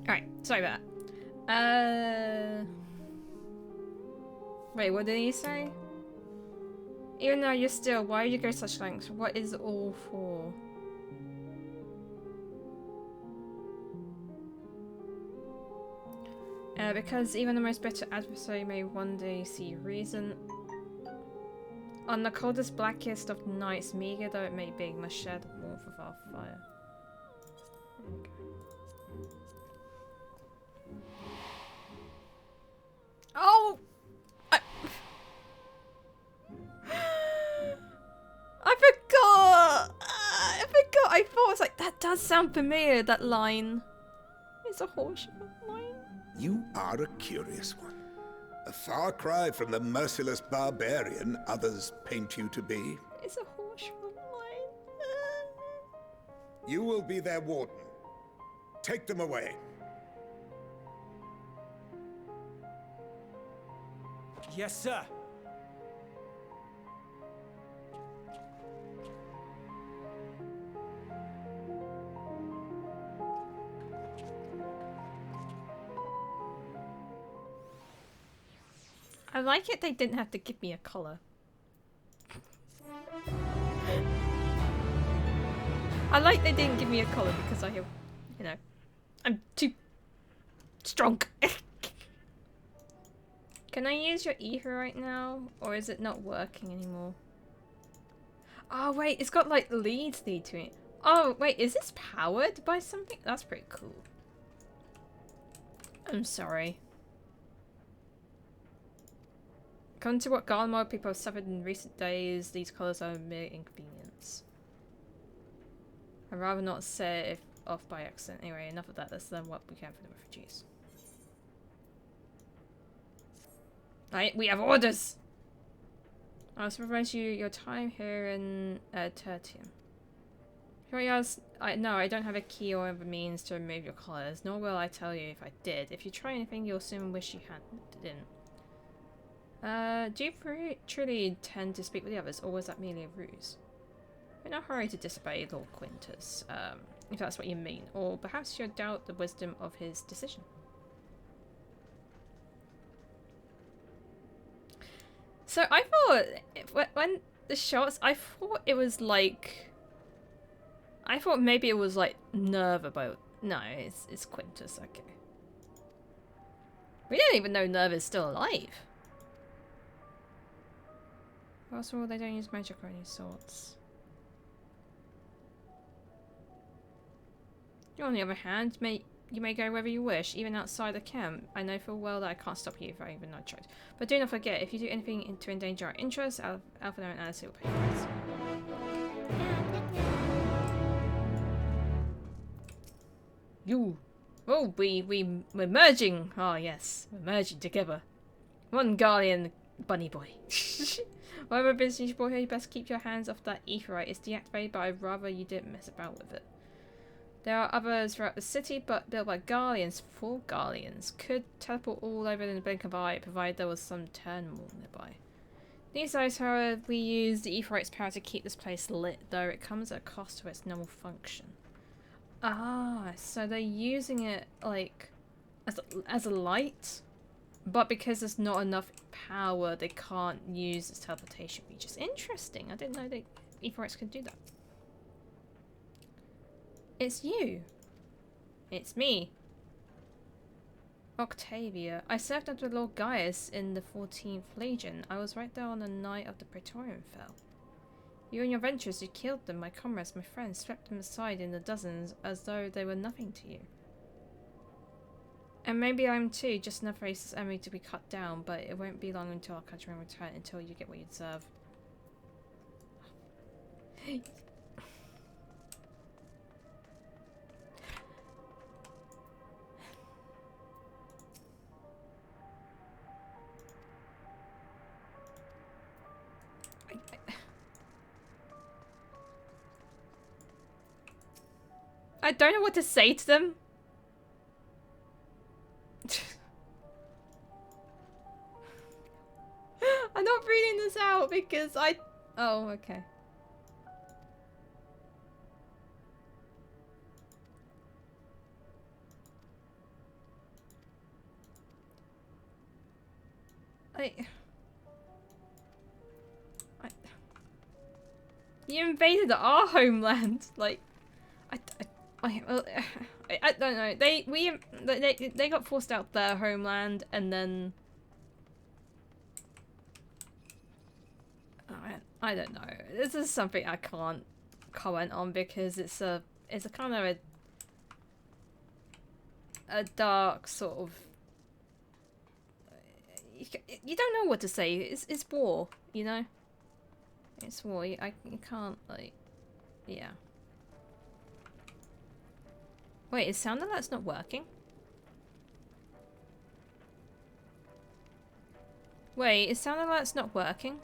Alright, sorry about that. Wait, what did he say? Even though you're still, why do you go such lengths? What is it all for? Because even the most bitter adversary may one day see reason. On the coldest, blackest of nights, meager though it may be, must share the warmth of our fire. Okay. Oh! I forgot! I thought, I was like, that does sound familiar, that line. It's a horse line. You are a curious one. A far cry from the merciless barbarian others paint you to be. It's a horse line. You will be their warden. Take them away. Yes, sir. like it they didn't have to give me a collar. I like they didn't give me a collar because I have, you know, I'm too strong. Can I use your ether right now? Or is it not working anymore? Oh wait, it's got like lead to it. Oh wait, is this powered by something? That's pretty cool. I'm sorry. According to what Garlemald people have suffered in recent days, these colours are a mere inconvenience. I'd rather not set it off by accident. Anyway, enough of that. Let's learn what we can for the refugees. Right, we have orders! I'll supervise your time here in Tertium. No, I don't have a key or other means to remove your collars, nor will I tell you if I did. If you try anything, you'll soon wish you didn't. Do you truly intend to speak with the others, or was that merely a ruse? I'm in a hurry to disobey Lord Quintus, if that's what you mean, or perhaps you doubt the wisdom of his decision. So I thought, when the shots, I thought it was like... I thought maybe it was like Nerva, but no, it's Quintus, okay. We don't even know Nerva's still alive. Also, they don't use magic or any sorts. On the other hand, you may go wherever you wish, even outside the camp. I know full well that I can't stop you if I even not tried. But do not forget, if you do anything to endanger our interests, Alpha and Alice will pay the price. You. Oh, we're merging. Oh yes, we're merging together. One Guardian bunny boy. Whatever business you brought here, you best keep your hands off that etherite. It's deactivated, but I'd rather you didn't mess about with it. There are others throughout the city, but built by Guardians. 4 Guardians could teleport all over in the blink of an eye, provided there was some turmoil nearby. These days, however, we use the etherite's power to keep this place lit, though it comes at a cost to its normal function. Ah, so they're using it like as a light, but because there's not enough power, they can't use its teleportation features. Interesting. I didn't know that etherites could do that. It's you. It's me. Octavia. I served under Lord Gaius in the 14th Legion. I was right there on the night of the Praetorium fell. You and your ventures, you killed them, my comrades, my friends, swept them aside in the dozens as though they were nothing to you. And maybe I'm too, just enough racist enemy to be cut down, but it won't be long until our country will return, until you get what you deserve. I don't know what to say to them. I'm not reading this out because I... Oh, okay. You invaded our homeland. Like, I don't know. They got forced out their homeland, and then I don't know. This is something I can't comment on because it's a kind of a dark sort of. You don't know what to say. It's war, you know. It's war. You can't like, yeah. Wait, is sound alert's not working? Wait, is sound alert's not working?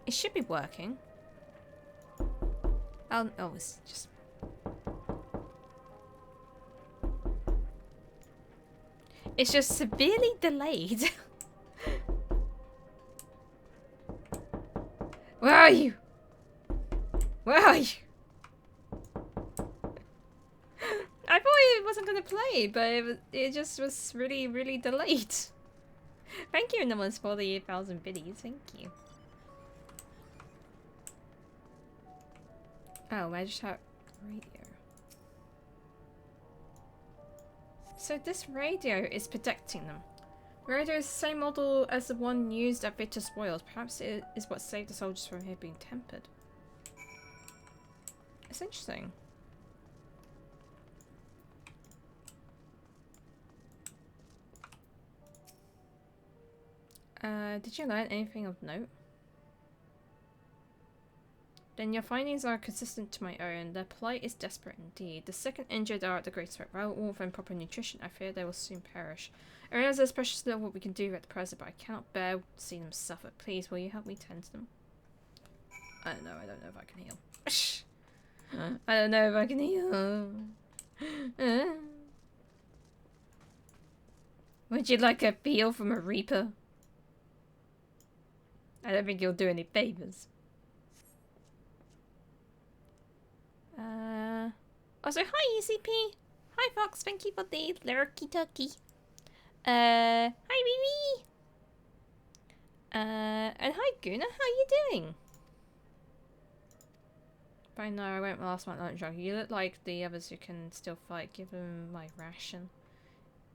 It should be working. Oh, it's just... It's just severely delayed. Where are you? Where are you? I thought it was wasn't gonna play, but it just was really, really delayed. Thank you, Nicholas, for the 1,000 biddies. Thank you. Oh, Magistrate radio. So this radio is protecting them. The radio is the same model as the one used at Victor Spoils. Perhaps it is what saved the soldiers from here being tempered. It's interesting. Did you learn anything of note? Then your findings are consistent to my own. Their plight is desperate indeed. The sick and injured are at the greatest threat. Without warmth and proper nutrition, I fear they will soon perish. I realize there's precious little what we can do at the present, but I cannot bear to see them suffer. Please, will you help me tend to them? I don't know if I can heal. I don't know if I can heal. Would you like a peel from a reaper? I don't think you'll do any favors. Also, hi ECP! Hi Fox, thank you for the lurky turkey. Hi Mimi! And hi Guna, how you doing? But no, I won't last my lunch. You look like the others who can still fight. Give them my ration.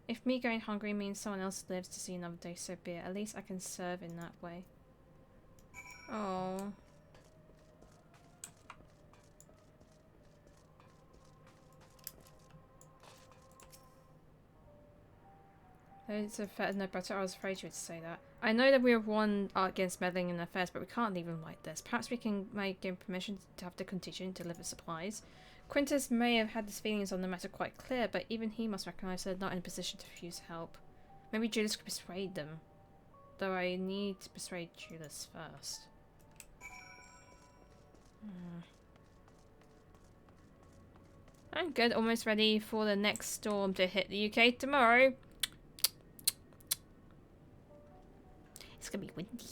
If me going hungry means someone else lives to see another day, so be it. At least I can serve in that way. Oh. It's a fair no, but I was afraid you would say that. I know that we have won against meddling in affairs, but we can't leave them like this. Perhaps we can give permission to have the contingent deliver supplies. Quintus may have had his feelings on the matter quite clear, but even he must recognise they're not in a position to refuse help. Maybe Julius could persuade them. Though I need to persuade Julius first. I'm good, almost ready for the next storm to hit the UK tomorrow. It's gonna be windy.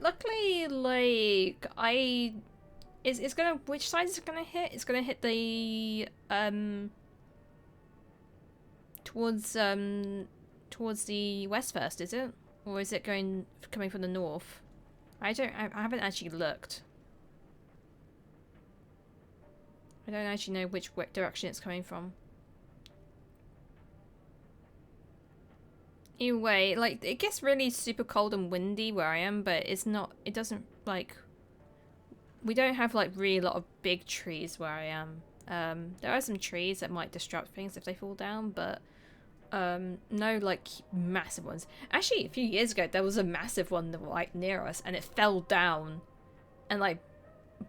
Luckily, like, it's gonna, which side is it gonna hit? It's gonna hit the, towards the west first, is it? Or is it coming from the north? I haven't actually looked. I don't actually know which direction it's coming from. Either way, like, it gets really super cold and windy where I am, but it doesn't, like, we don't have, like, really a lot of big trees where I am. There are some trees that might disrupt things if they fall down, but, no, like, massive ones. Actually, a few years ago, there was a massive one, like, near us, and it fell down and, like,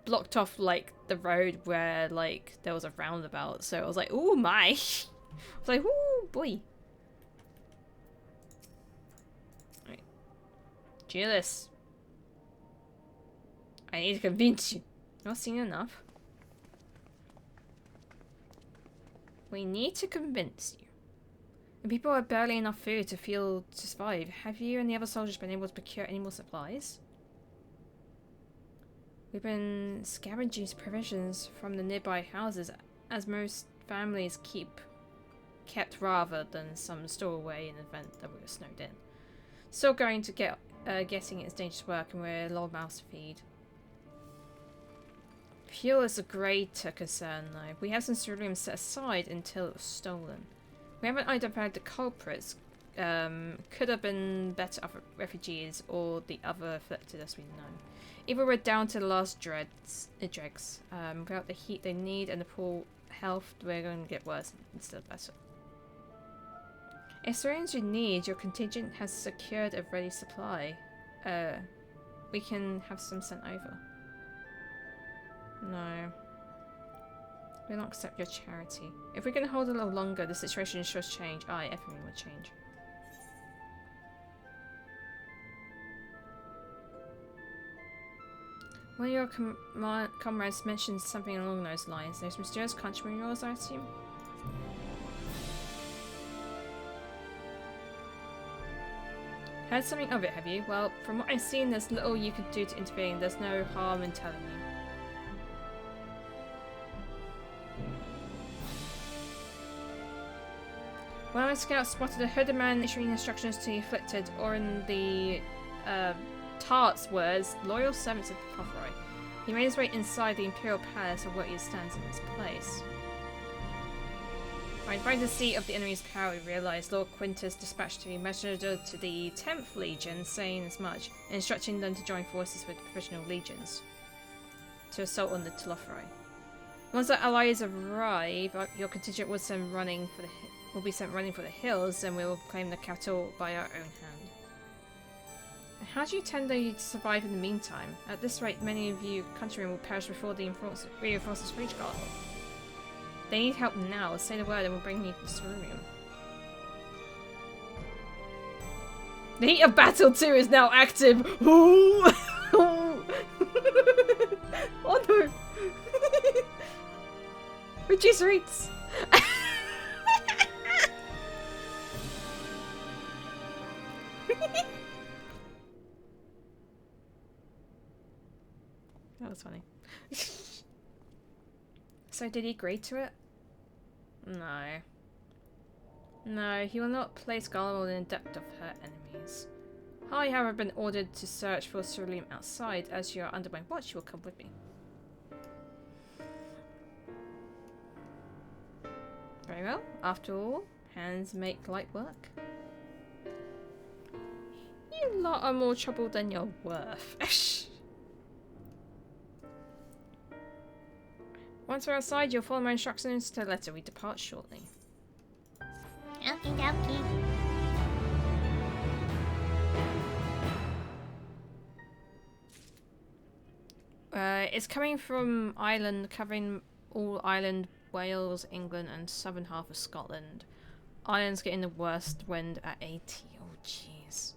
blocked off, like, the road where, like, there was a roundabout. So I was like, ooh, my. I was like, ooh, boy. Right. Julius. I need to convince you. Not seen enough. We need to convince you. The people have barely enough food to survive. Have you and the other soldiers been able to procure any more supplies? We've been scavenging provisions from the nearby houses, as most families kept rather than some store away in the event that we were snowed in. Still going to getting it's dangerous work, and we're low mouths to feed. Fuel is a greater concern though. We have some ceruleum set aside until it was stolen. We haven't identified the culprits. Could have been better other refugees or the other afflicted as we know. Either we're down to the last dregs. Without the heat they need and the poor health, we're going to get worse instead of better. If syringes you need, your contingent has secured a ready supply. We can have some sent over. No. We'll not accept your charity. If we can hold a little longer, the situation should change. Aye, everything will change. One of your comrades mentioned something along those lines. Those mysterious countrymen of yours, I assume? Heard something of it, have you? Well, from what I've seen, there's little you could do to intervene. There's no harm in telling you. One of my scouts spotted a hooded man issuing instructions to the afflicted, or in the Tart's words, loyal servants of the Prophoi. He made his way inside the Imperial Palace of what he stands in its place. By finding the seat of the enemy's power, we realized Lord Quintus dispatched a messenger to the 10th Legion saying as much, and instructing them to join forces with provisional legions to assault on the Telophori. Once the allies arrive, your contingent will be sent running for the hills, and we will claim the capital by our own hand. How do you intend to survive in the meantime? At this rate, many of you countrymen will perish before the reinforcements reach Garland. They need help now. Say the word and we'll bring you to Cerulean. The heat of battle 2 is now active! Ooh! Oh no! Reduce rates! That was funny. So did he agree to it? No. No, he will not place Garlemald in the depth of her enemies. I, however, have been ordered to search for Cerulean outside. As you are under my watch, you will come with me. Very well. After all, hands make light work. You lot are more trouble than you're worth. Once we're outside, you'll follow my instructions to the letter. We depart shortly. Okie dokie. It's coming from Ireland, covering all Ireland, Wales, England, and southern half of Scotland. Ireland's getting the worst wind at 80. Oh, jeez.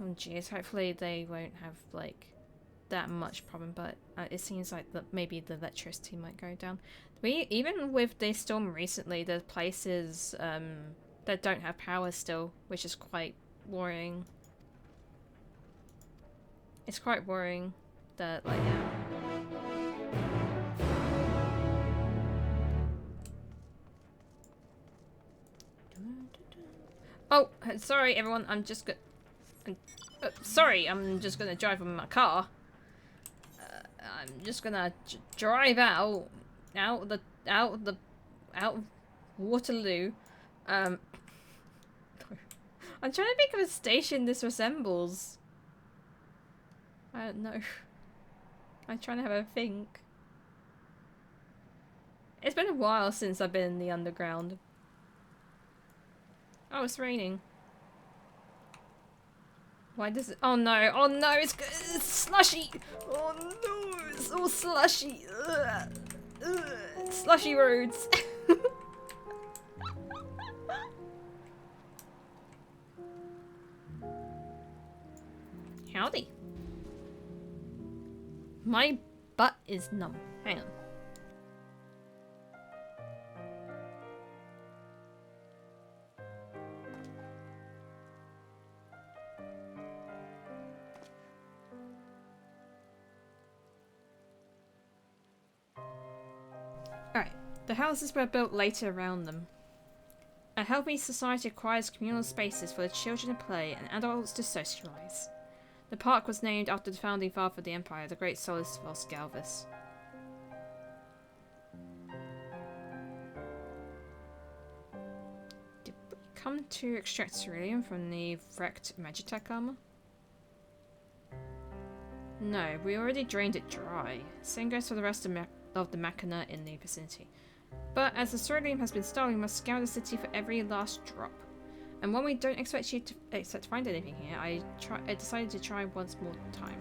Oh, jeez. Hopefully they won't have, like, that much problem, but it seems like that maybe the electricity might go down. Even with this storm recently, there's places that don't have power still, which is quite worrying. It's quite worrying that, like, yeah. Oh, sorry everyone, I'm just gonna drive in my car. I'm just gonna drive out Waterloo. I'm trying to think of a station this resembles. I don't know. I'm trying to have a think. It's been a while since I've been in the underground. Oh, it's raining. Why does it? Oh no! Oh no! It's slushy! Oh no! It's all slushy! Ugh. Ugh. Slushy roads! Howdy! My butt is numb. Hang on. Alright, the houses were built later around them. A healthy society requires communal spaces for the children to play and adults to socialise. The park was named after the founding father of the Empire, the great Solisvos Galvus. Did we come to extract cerulean from the wrecked Magitech armor? No, we already drained it dry. Same goes for the rest of the machina in the vicinity. But as the cerulean has been stolen, we must scour the city for every last drop. And when we don't expect to find anything here, I decided to try once more time.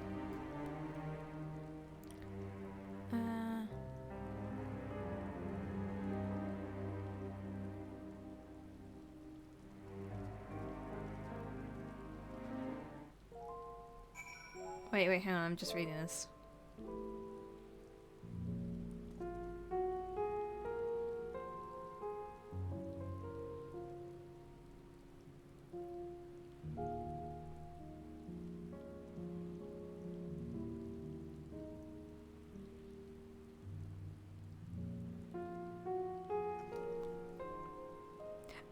Wait, hang on, I'm just reading this.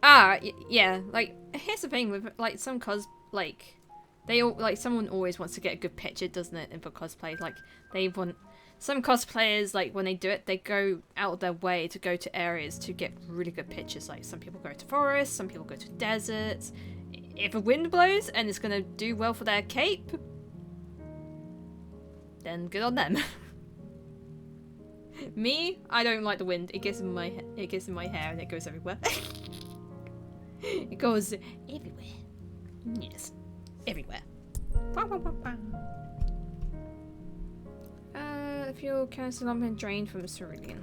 Yeah, like, here's the thing with, like, some they all, like, someone always wants to get a good picture, doesn't it, for cosplay? Like, they want, some cosplayers, like, when they do it, they go out of their way to go to areas to get really good pictures. Like, some people go to forests, some people go to deserts. If a wind blows and it's gonna do well for their cape, then good on them. Me, I don't like the wind. It gets in my hair and it goes everywhere. It goes everywhere. Yes, everywhere. Fuel canister lump and drained from cerulean.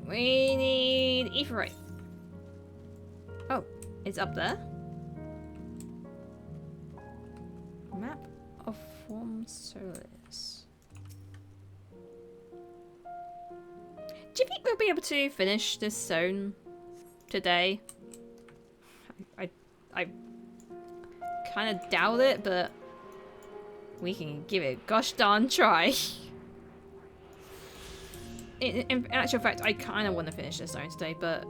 We need etherite. Oh, it's up there. Map of Form Solis. Do you think we'll be able to finish this zone today? I kind of doubt it, but we can give it a gosh darn try. In actual fact, I kind of want to finish this zone today, but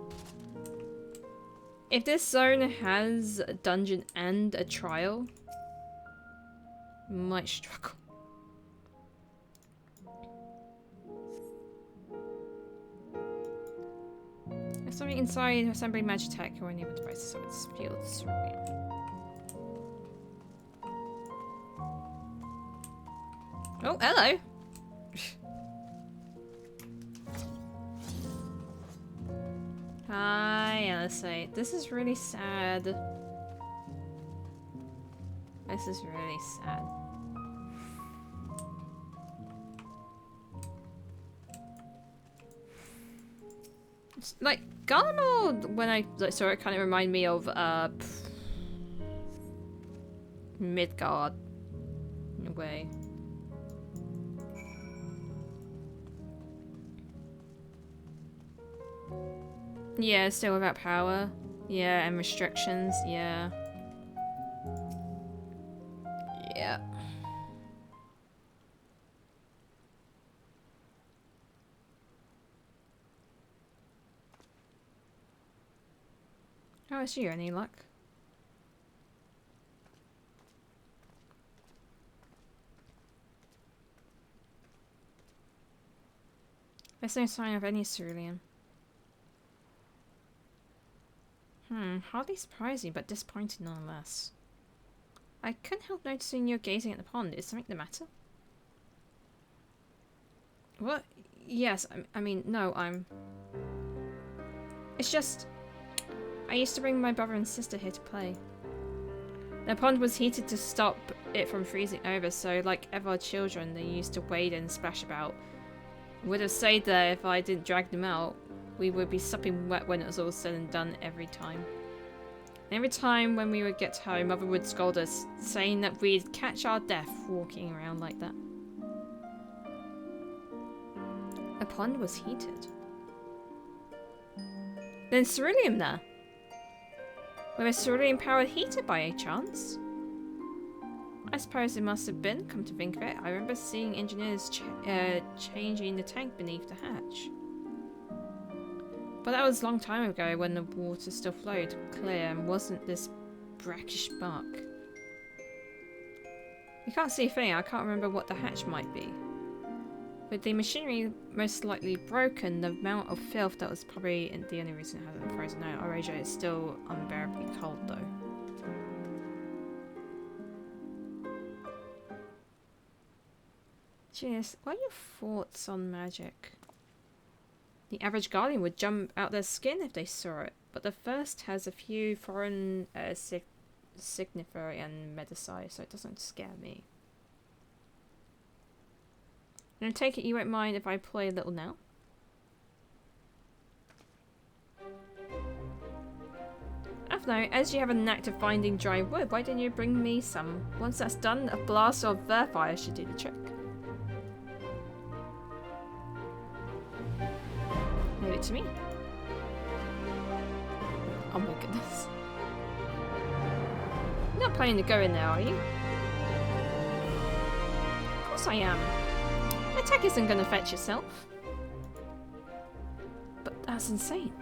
if this zone has a dungeon and a trial, I might struggle. There's something inside assembly Magitech or enable devices, so it's field cerulean. Oh, hello! Hi, Alice. This is really sad. This is really sad. It's like Garlemald, when I saw it, kind of remind me of Midgard in a way. Yeah, still without power. Yeah, and restrictions. Yeah. Yeah. Oh, is you any luck? There's no sign of any cerulean. Hardly surprising, but disappointing nonetheless. I couldn't help noticing you're gazing at the pond. Is something the matter? What? Yes, I mean, no, It's just... I used to bring my brother and sister here to play. The pond was heated to stop it from freezing over, so like ever children, they used to wade and splash about. Would have stayed there if I didn't drag them out. We would be sopping wet when it was all said and done every time. And every time when we would get home, Mother would scold us, saying that we'd catch our death walking around like that. A pond was heated. Then cerulean there. With a cerulean-powered heater by a chance? I suppose it must have been, come to think of it. I remember seeing engineers changing the tank beneath the hatch. But that was a long time ago when the water still flowed clear and wasn't this brackish muck. You can't see a thing, I can't remember what the hatch might be. With the machinery most likely broken, the amount of filth that was probably the only reason it hasn't frozen out. Eurasia is still unbearably cold though. Cheers. What are your thoughts on magic? The average guardian would jump out their skin if they saw it, but the first has a few foreign signifer and medici, so it doesn't scare me. And I take it you won't mind if I play a little now? Athno, as you have a knack to finding dry wood, why don't you bring me some? Once that's done, a blast of fire should do the trick. Leave it to me. Oh my goodness. You're not planning to go in there, are you? Of course I am. Attack isn't going to fetch yourself. That's insane.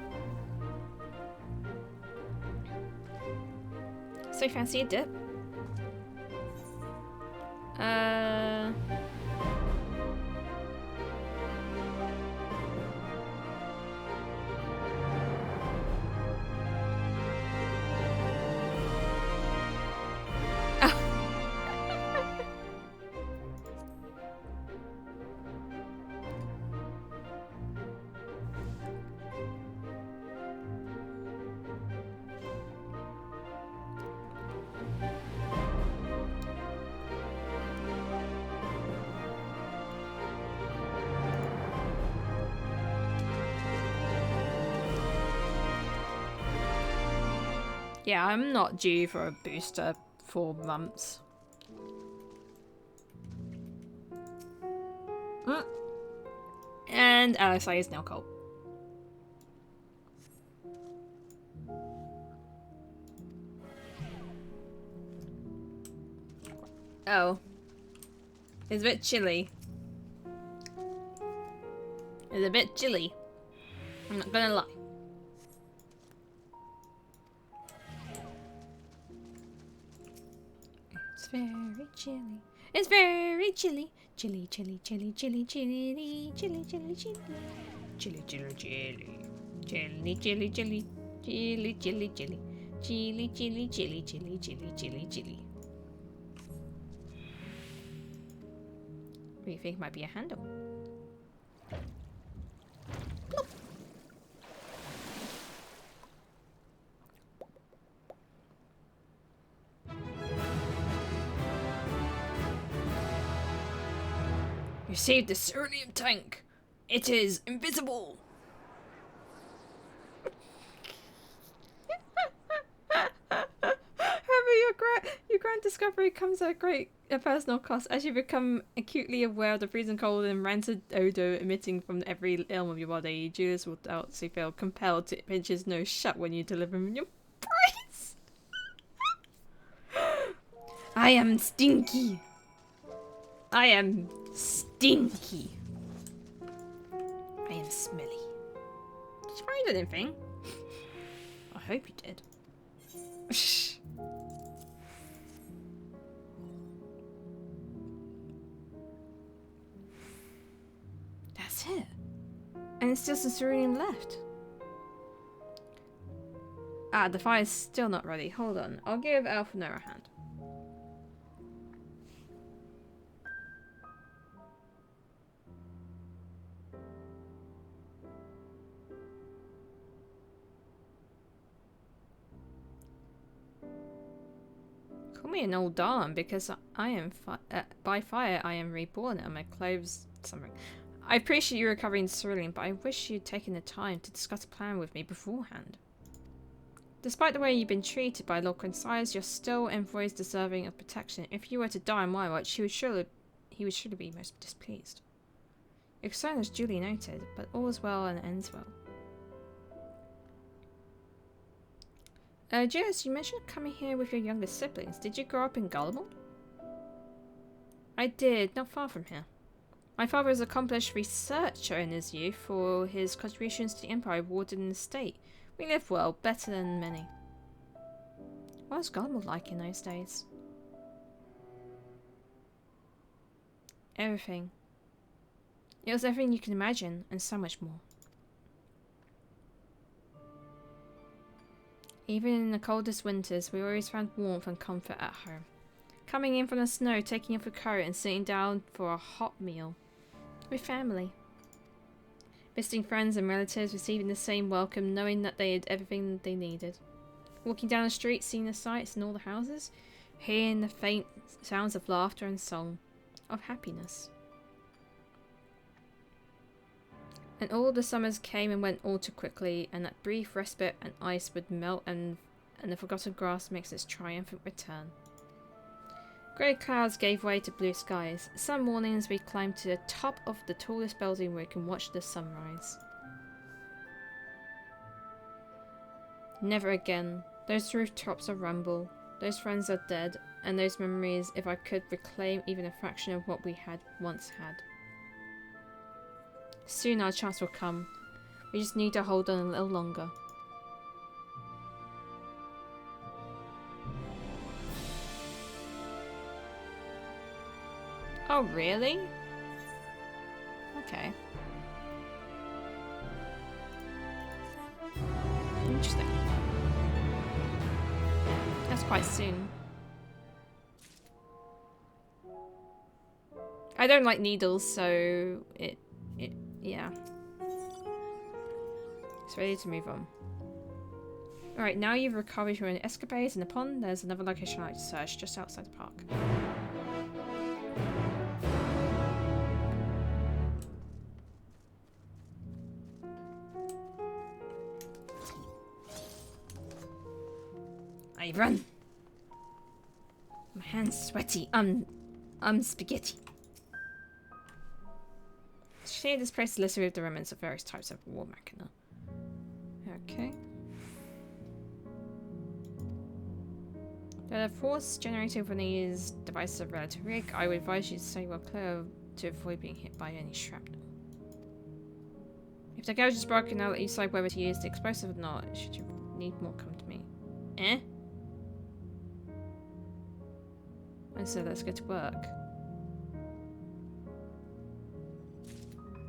So fancy a dip? Yeah, I'm not due for a booster for months. And LSI is now cold. Oh. It's a bit chilly. It's a bit chilly. I'm not gonna lie. It's very chilly. It's very chilly. Chilly, chilly, chilly, chilly, chilly, chilly, chilly, chilly. Chilly, chilly, chilly. Chilly, chilly, chilly. Chilly, chilly, chilly. Chilly, chilly, chilly, chilly, chilly, chilly, chilly. What do you think might be a handle? You saved the cerulean tank. It is invisible. However, your grand discovery comes at a personal cost as you become acutely aware of the freezing cold and rancid odor emitting from every elm of your body. Julius will doubtlessly feel compelled to pinch his nose shut when you deliver him your prize. I am stinky. I am stinky. I am smelly. Did you find anything? I hope you did. That's it. And it's still some cerulean left. Ah, the fire's still not ready. Hold on. I'll give Alphanor a hand. Call me an old darling because I am by fire I am reborn and my clothes something. I appreciate you recovering cerulean, but I wish you'd taken the time to discuss a plan with me beforehand. Despite the way you've been treated by Lord Conscience, you're still envoys deserving of protection. If you were to die on my watch, he would surely be most displeased. Your concern is duly noted, but all is well and ends well. Julius, you mentioned coming here with your younger siblings. Did you grow up in Gullible? I did, not far from here. My father was an accomplished researcher in his youth for his contributions to the Empire awarded in the state. We lived well, better than many. What was Gullible like in those days? Everything. It was everything you can imagine, and so much more. Even in the coldest winters, we always found warmth and comfort at home. Coming in from the snow, taking off a coat and sitting down for a hot meal. With family. Visiting friends and relatives, receiving the same welcome, knowing that they had everything they needed. Walking down the street, seeing the sights and all the houses. Hearing the faint sounds of laughter and song. Of happiness. And all the summers came and went all too quickly, and that brief respite and ice would melt and the forgotten grass makes its triumphant return. Grey clouds gave way to blue skies. Some mornings we climbed to the top of the tallest building where we can watch the sunrise. Never again. Those rooftops are rumble. Those friends are dead, and those memories, if I could reclaim even a fraction of what we had once had. Soon our chance will come. We just need to hold on a little longer. Oh, really? Okay. Interesting. That's quite soon. I don't like needles, so yeah. It's ready to move on. Alright, now you've recovered from an escapade in the pond, there's another location I'd like to search just outside the park. I run! My hand's sweaty. I'm spaghetti. Shade this place is listed with the remnants of various types of war machina. Okay. The force generated from these devices are relatively weak. I would advise you to stay well clear to avoid being hit by any shrapnel. If the gauge is broken, I'll let you decide whether to use the explosive or not. Should you need more, come to me. Eh? And so let's get to work.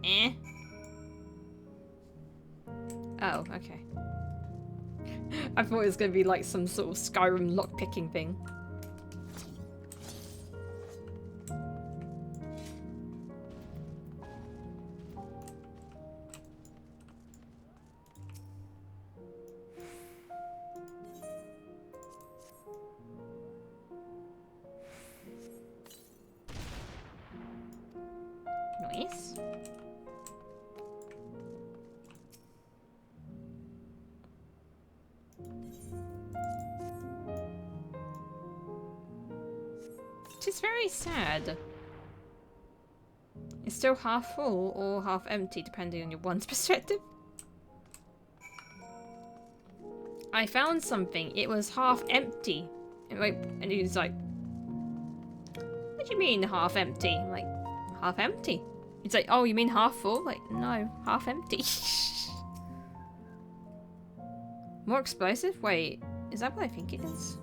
Eh? Oh, okay. I thought it was going to be like some sort of Skyrim lockpicking thing. Nice. It's very sad. It's still half full or half empty, depending on your one's perspective. I found something. It was half empty. And he was like, "What do you mean half empty?" I'm like, half empty. He's like, "Oh, you mean half full?" Like, no, half empty. More explosive? Wait, is that what I think it is?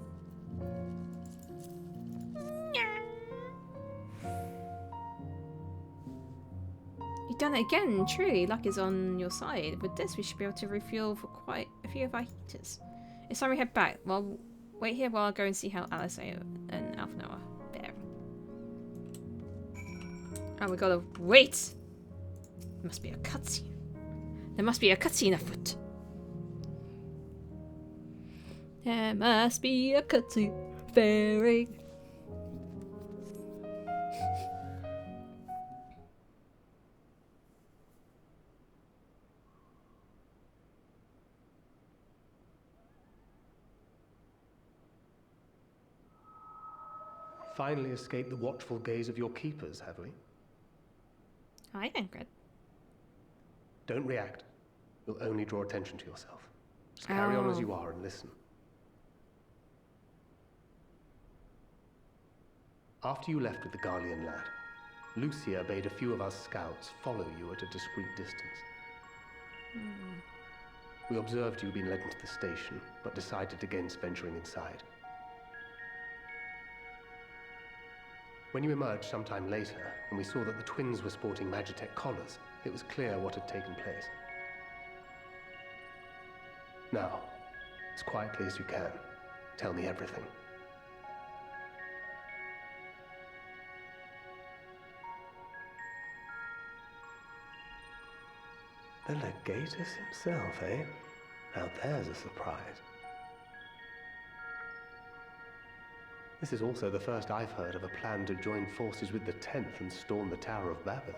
You've done it again, truly. Luck is on your side. With this, we should be able to refuel for quite a few of our heaters. It's time we head back. Well, wait here while I go and see how Alice and Alpha Noah fare. Oh, we gotta wait! There must be a cutscene. There must be a cutscene afoot. There must be a cutscene. Very. Finally escaped the watchful gaze of your keepers, have we? Hi, Ingrid. Don't react. You'll only draw attention to yourself. Just carry on as you are and listen. After you left with the Garlean lad, Lucia bade a few of us scouts follow you at a discreet distance. We observed you being led into the station, but decided against venturing inside. When you emerged sometime later, and we saw that the twins were sporting Magitech collars, it was clear what had taken place. Now, as quietly as you can, tell me everything. The Legatus himself, eh? Now there's a surprise. This is also the first I've heard of a plan to join forces with the 10th and storm the Tower of Babel.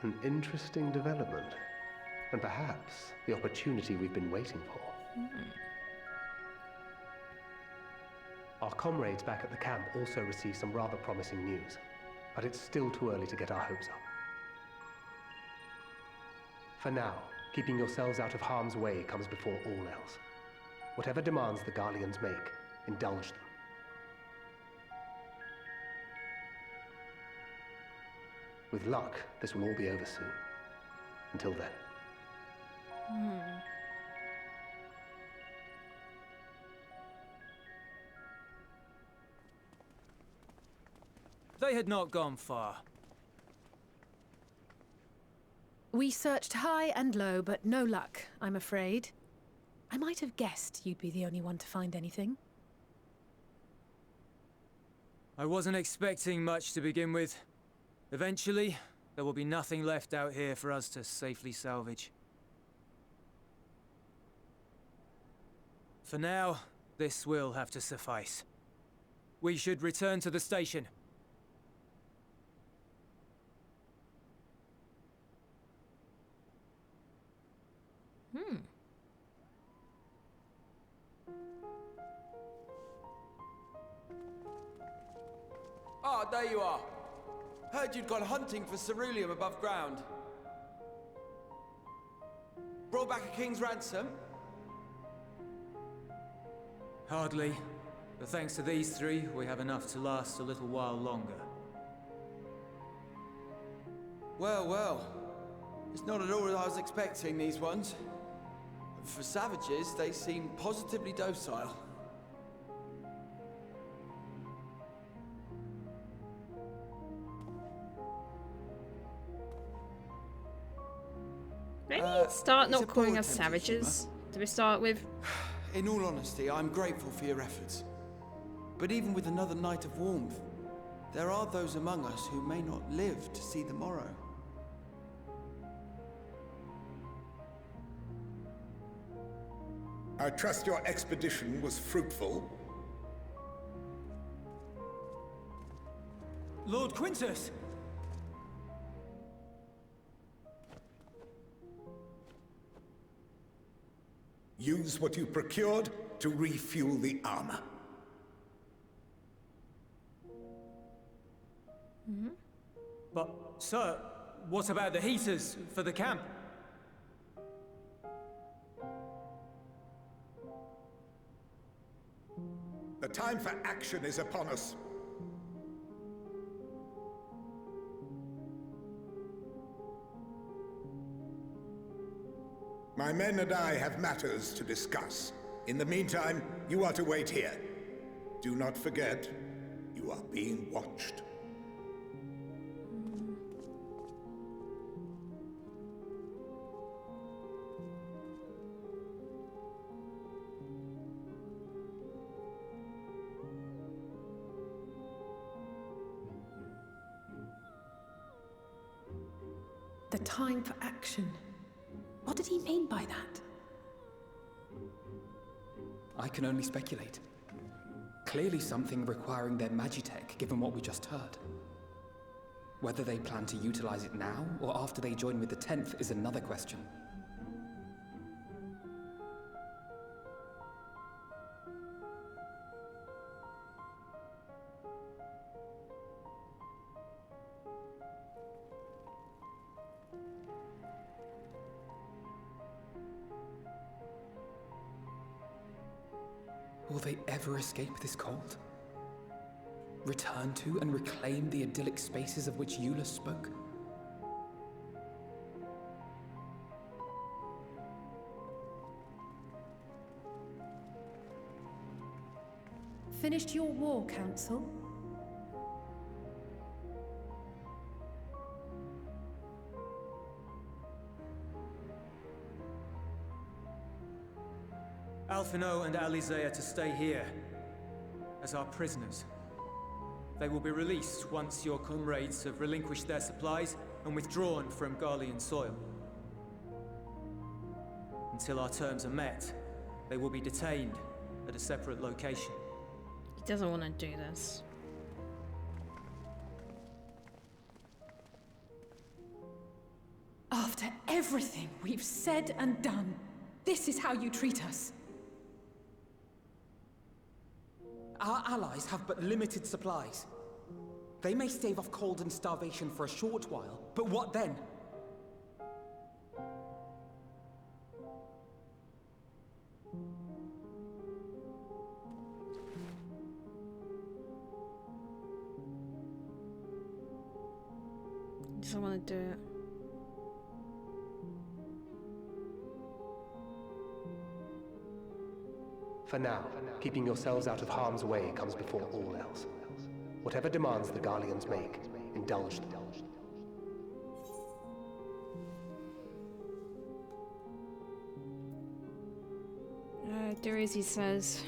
An interesting development, and perhaps the opportunity we've been waiting for. Our comrades back at the camp also received some rather promising news, but it's still too early to get our hopes up. For now, keeping yourselves out of harm's way comes before all else. Whatever demands the Garleans make, indulge them. With luck, this will all be over soon. Until then. They had not gone far. We searched high and low, but no luck, I'm afraid. I might have guessed you'd be the only one to find anything. I wasn't expecting much to begin with. Eventually, there will be nothing left out here for us to safely salvage. For now, this will have to suffice. We should return to the station. Ah, there you are. Heard you'd gone hunting for ceruleum above ground. Brought back a king's ransom? Hardly. But thanks to these three, we have enough to last a little while longer. Well, well. It's not at all what I was expecting, these ones. For savages, they seem positively docile. Maybe start it's not a calling poor us attempt at humour. savages. Do we start with? In all honesty, I'm grateful for your efforts. But even with another night of warmth, there are those among us who may not live to see the morrow. I trust your expedition was fruitful. Lord Quintus! Use what you procured to refuel the armor. But, sir, what about the heaters for the camp? The time for action is upon us. My men and I have matters to discuss. In the meantime, you are to wait here. Do not forget, you are being watched. The time for action. What did he mean by that? I can only speculate. Clearly something requiring their magitech, given what we just heard. Whether they plan to utilize it now, or after they join with the 10th, is another question. Will they ever escape this cold? Return to and reclaim the idyllic spaces of which Euless spoke? Finished your war, Council? Alphino and Alizé are to stay here as our prisoners. They will be released once your comrades have relinquished their supplies and withdrawn from Garlean soil. Until our terms are met, they will be detained at a separate location. He doesn't want to do this. After everything we've said and done, this is how you treat us. Our allies have but limited supplies. They may stave off cold and starvation for a short while, but what then? He doesn't want to do it. For now, keeping yourselves out of harm's way comes before all else. Whatever demands the Garleans make, indulge them. Do as he says.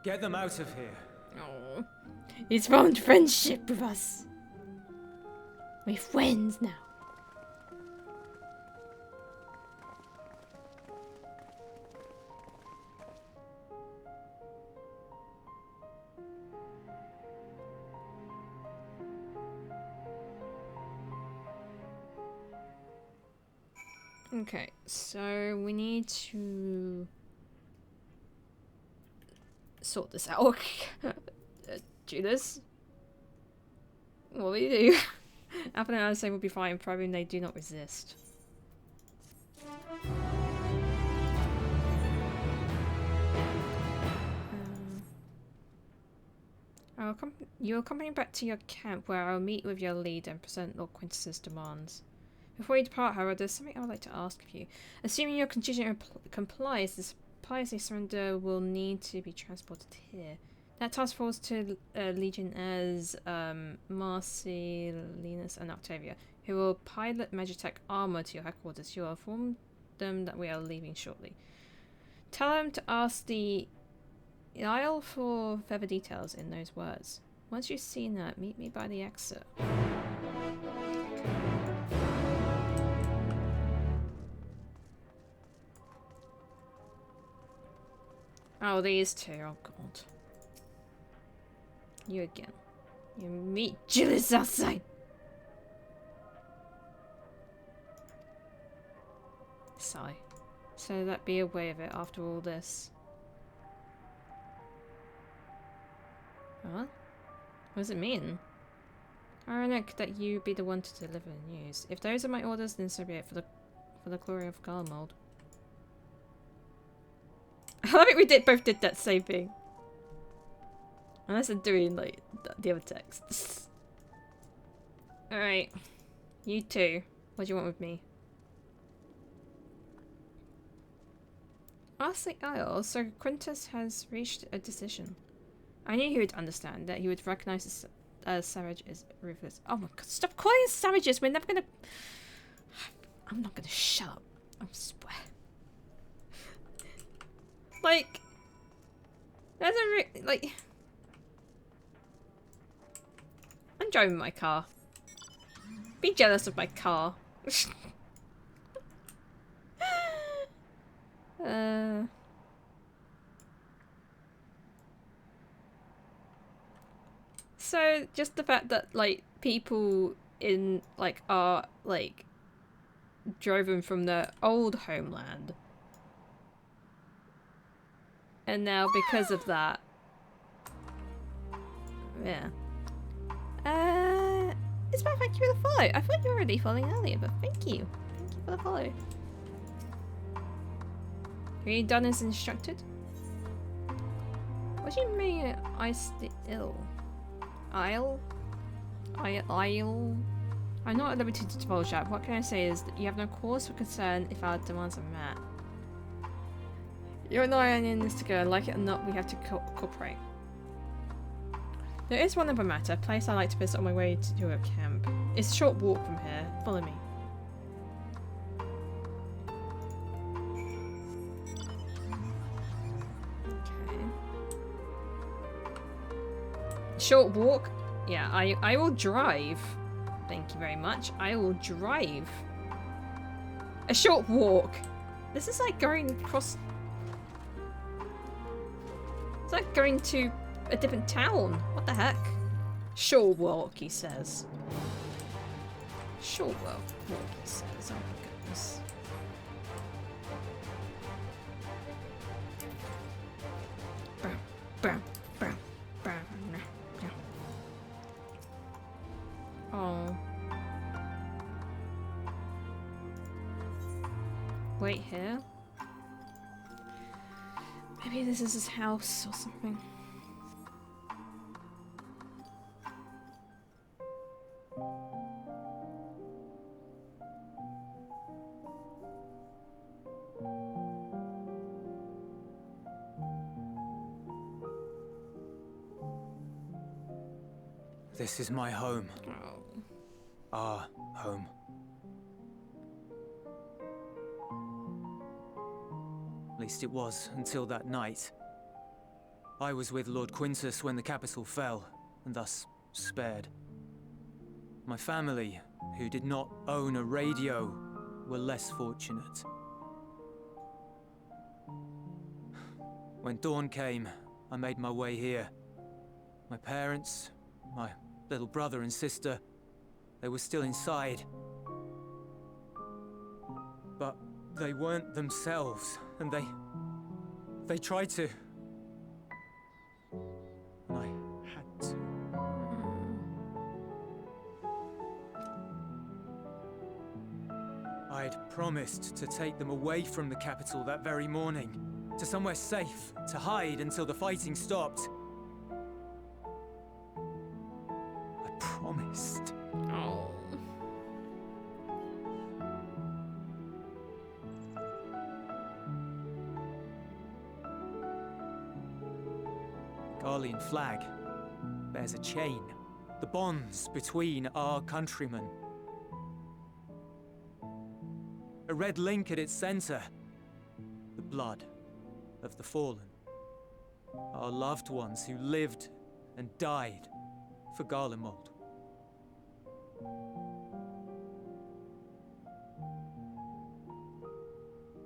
Get them out of here. Oh, he's found friendship with us. We're friends now. Okay, so we need to sort this out. Do this. What will we do? Apple and Alice will be fine, providing they do not resist. You'll accompany me back to your camp, where I'll meet with your leader and present Lord Quintus's demands. Before you depart, however, there's something I would like to ask of you. Assuming your contingent complies, the supplies they surrender will need to be transported here. That task falls to Legionnaires Marcy, Linus, and Octavia, who will pilot Magitech armor to your headquarters. You will inform them that we are leaving shortly. Tell them to ask the Isle for further details in those words. Once you've seen that, meet me by the exit. Oh, these two. Oh, God. You again. You meet Julius outside. Sigh. So that be a way of it after all this. What? What does it mean? Ironic that you be the one to deliver the news. If those are my orders, then so be it, for the glory of Garlemald. I think we both did that same thing. Unless I'm doing like the other texts. Alright. You two. What do you want with me? Ask the Isle, so Quintus has reached a decision. I knew he would understand, that he would recognize the savage as ruthless. Oh my God, stop calling us savages, we're never gonna... I'm not gonna shut up. I swear. Like, there's a like, I'm driving my car. Be jealous of my car. So just the fact that like people in like are like driven from their old homeland. And now, because of that, yeah. It's about thank you for the follow. I thought you were already following earlier, but thank you. Thank you for the follow. Are you done as instructed? What do you mean, I still? Isle? I'm not at liberty to divulge that. What can I say is that you have no cause for concern if our demands are met. You and I are in this together, like it or not, we have to cooperate. There is one other matter, a place I like to visit on my way to your camp. It's a short walk from here. Follow me. Okay. Short walk? Yeah, I will drive. Thank you very much. I will drive. A short walk. This is like going across... It's like going to a different town. What the heck? Short walk, he says. Short walk, he says. Oh my goodness. Oh. Wait here? Maybe this is his house or something. This is my home. Our home. At least it was until that night. I was with Lord Quintus when the capital fell, and thus spared. My family, who did not own a radio, were less fortunate. When dawn came, I made my way here. My parents, my little brother and sister, they were still inside. But they weren't themselves, and they tried to. And I had to. I'd promised to take them away from the capital that very morning, to somewhere safe, to hide until the fighting stopped. I promised. Oh. The Garlean flag bears a chain, the bonds between our countrymen. A red link at its center, the blood of the fallen. Our loved ones who lived and died for Garlemald.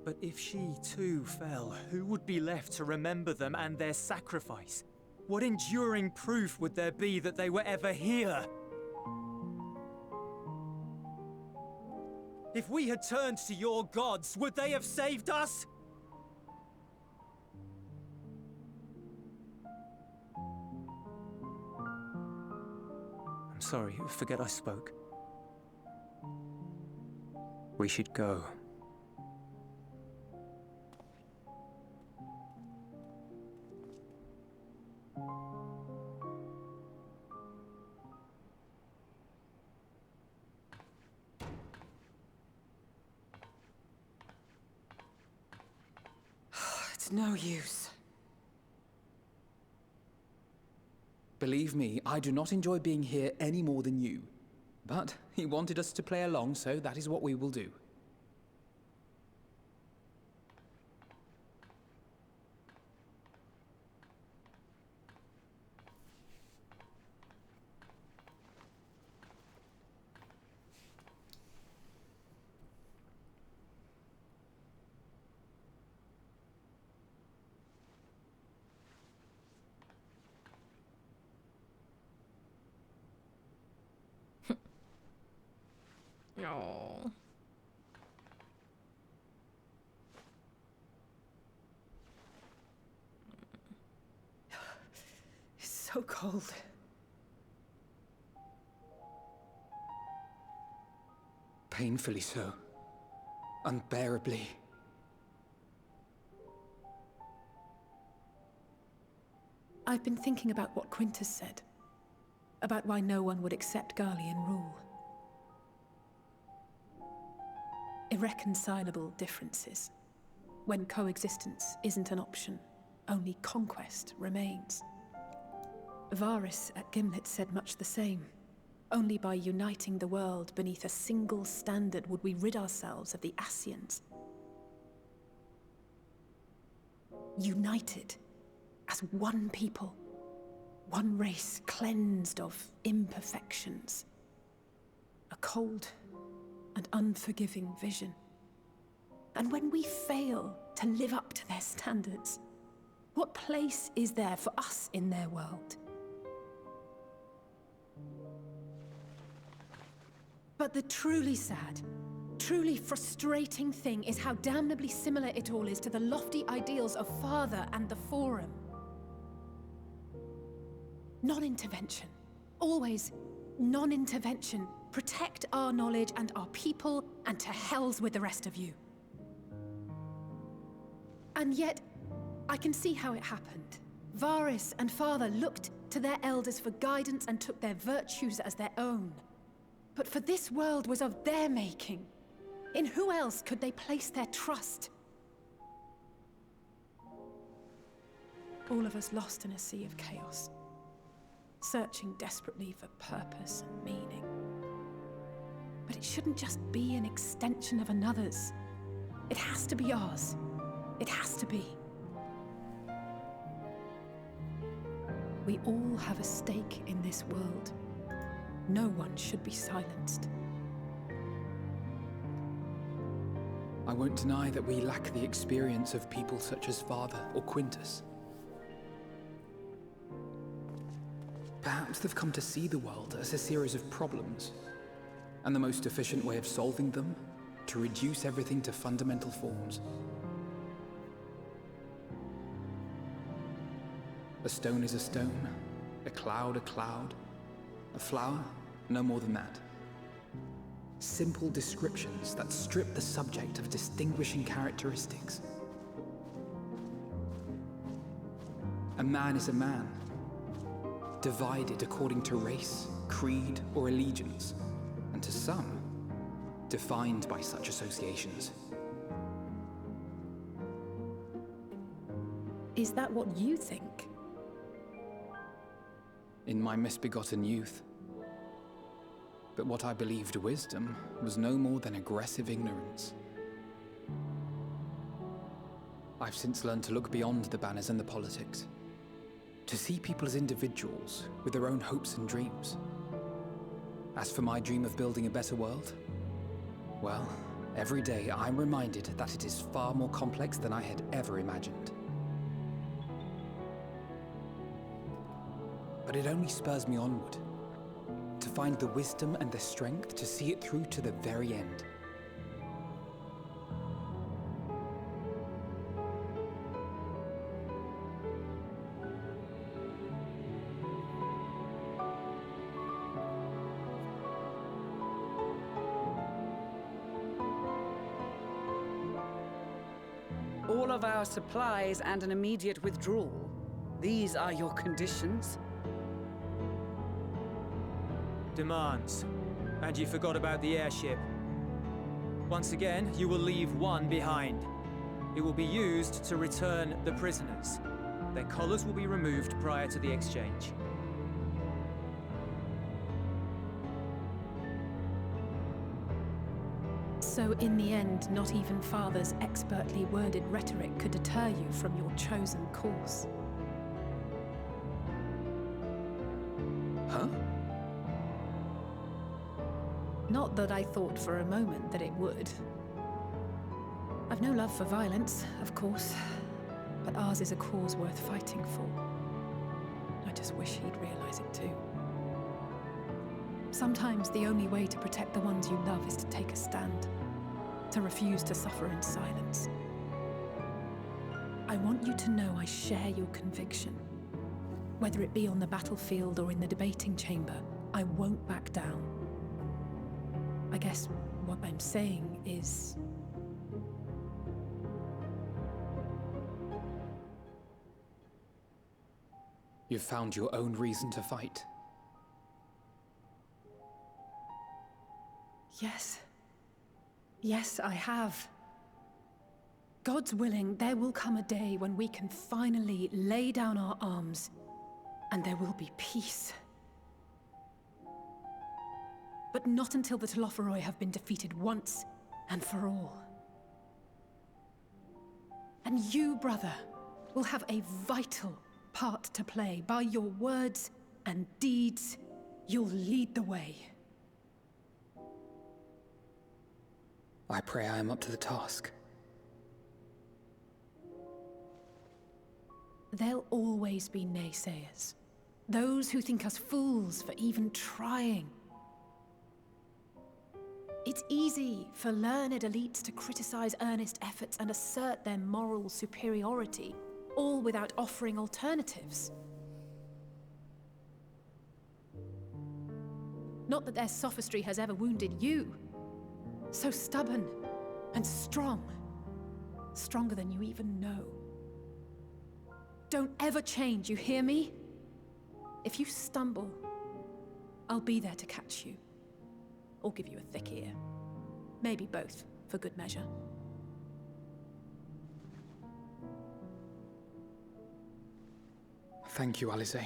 But if she too fell, who would be left to remember them and their sacrifice? What enduring proof would there be that they were ever here? If we had turned to your gods, would they have saved us? I'm sorry, forget I spoke. We should go. It's no use. Believe me, I do not enjoy being here any more than you. But he wanted us to play along, so that is what we will do. No. It's so cold. Painfully so. Unbearably. I've been thinking about what Quintus said. About why no one would accept Garlean rule. Irreconcilable differences. When coexistence isn't an option, only conquest remains. Varys at Gimlet said much the same. Only by uniting the world beneath a single standard would we rid ourselves of the Ascians. United as one people, one race cleansed of imperfections. A cold and unforgiving vision. And when we fail to live up to their standards, what place is there for us in their world? But the truly sad, truly frustrating thing is how damnably similar it all is to the lofty ideals of Father and the Forum. Non-intervention. Always non-intervention. Protect our knowledge and our people, and to hells with the rest of you. And yet, I can see how it happened. Varys and Father looked to their elders for guidance and took their virtues as their own. But for this world was of their making. In who else could they place their trust? All of us lost in a sea of chaos, searching desperately for purpose and meaning. But it shouldn't just be an extension of another's. It has to be ours. It has to be. We all have a stake in this world. No one should be silenced. I won't deny that we lack the experience of people such as Father or Quintus. Perhaps they've come to see the world as a series of problems, and the most efficient way of solving them, to reduce everything to fundamental forms. A stone is a stone, a cloud, a flower, no more than that. Simple descriptions that strip the subject of distinguishing characteristics. A man is a man, divided according to race, creed, or allegiance, and to some, defined by such associations. Is that what you think? In my misbegotten youth. But what I believed wisdom was no more than aggressive ignorance. I've since learned to look beyond the banners and the politics, to see people as individuals with their own hopes and dreams. As for my dream of building a better world, well, every day I'm reminded that it is far more complex than I had ever imagined. But it only spurs me onward, to find the wisdom and the strength to see it through to the very end. All of our supplies and an immediate withdrawal. These are your conditions? Demands. And you forgot about the airship. Once again, you will leave one behind. It will be used to return the prisoners. Their collars will be removed prior to the exchange. So in the end, not even Father's expertly worded rhetoric could deter you from your chosen course. Huh? Not that I thought for a moment that it would. I've no love for violence, of course, but ours is a cause worth fighting for. I just wish he'd realize it too. Sometimes the only way to protect the ones you love is to take a stand, to refuse to suffer in silence. I want you to know I share your conviction. Whether it be on the battlefield or in the debating chamber, I won't back down. I guess what I'm saying is... You've found your own reason to fight. Yes. Yes, I have. God's willing, there will come a day when we can finally lay down our arms, and there will be peace. But not until the Telophoroi have been defeated once and for all. And you, brother, will have a vital part to play. By your words and deeds, you'll lead the way. I pray I am up to the task. There'll always be naysayers. Those who think us fools for even trying. It's easy for learned elites to criticize earnest efforts and assert their moral superiority, all without offering alternatives. Not that their sophistry has ever wounded you. So stubborn and strong. Stronger than you even know. Don't ever change, you hear me? If you stumble, I'll be there to catch you. Or give you a thick ear. Maybe both, for good measure. Thank you, Alice.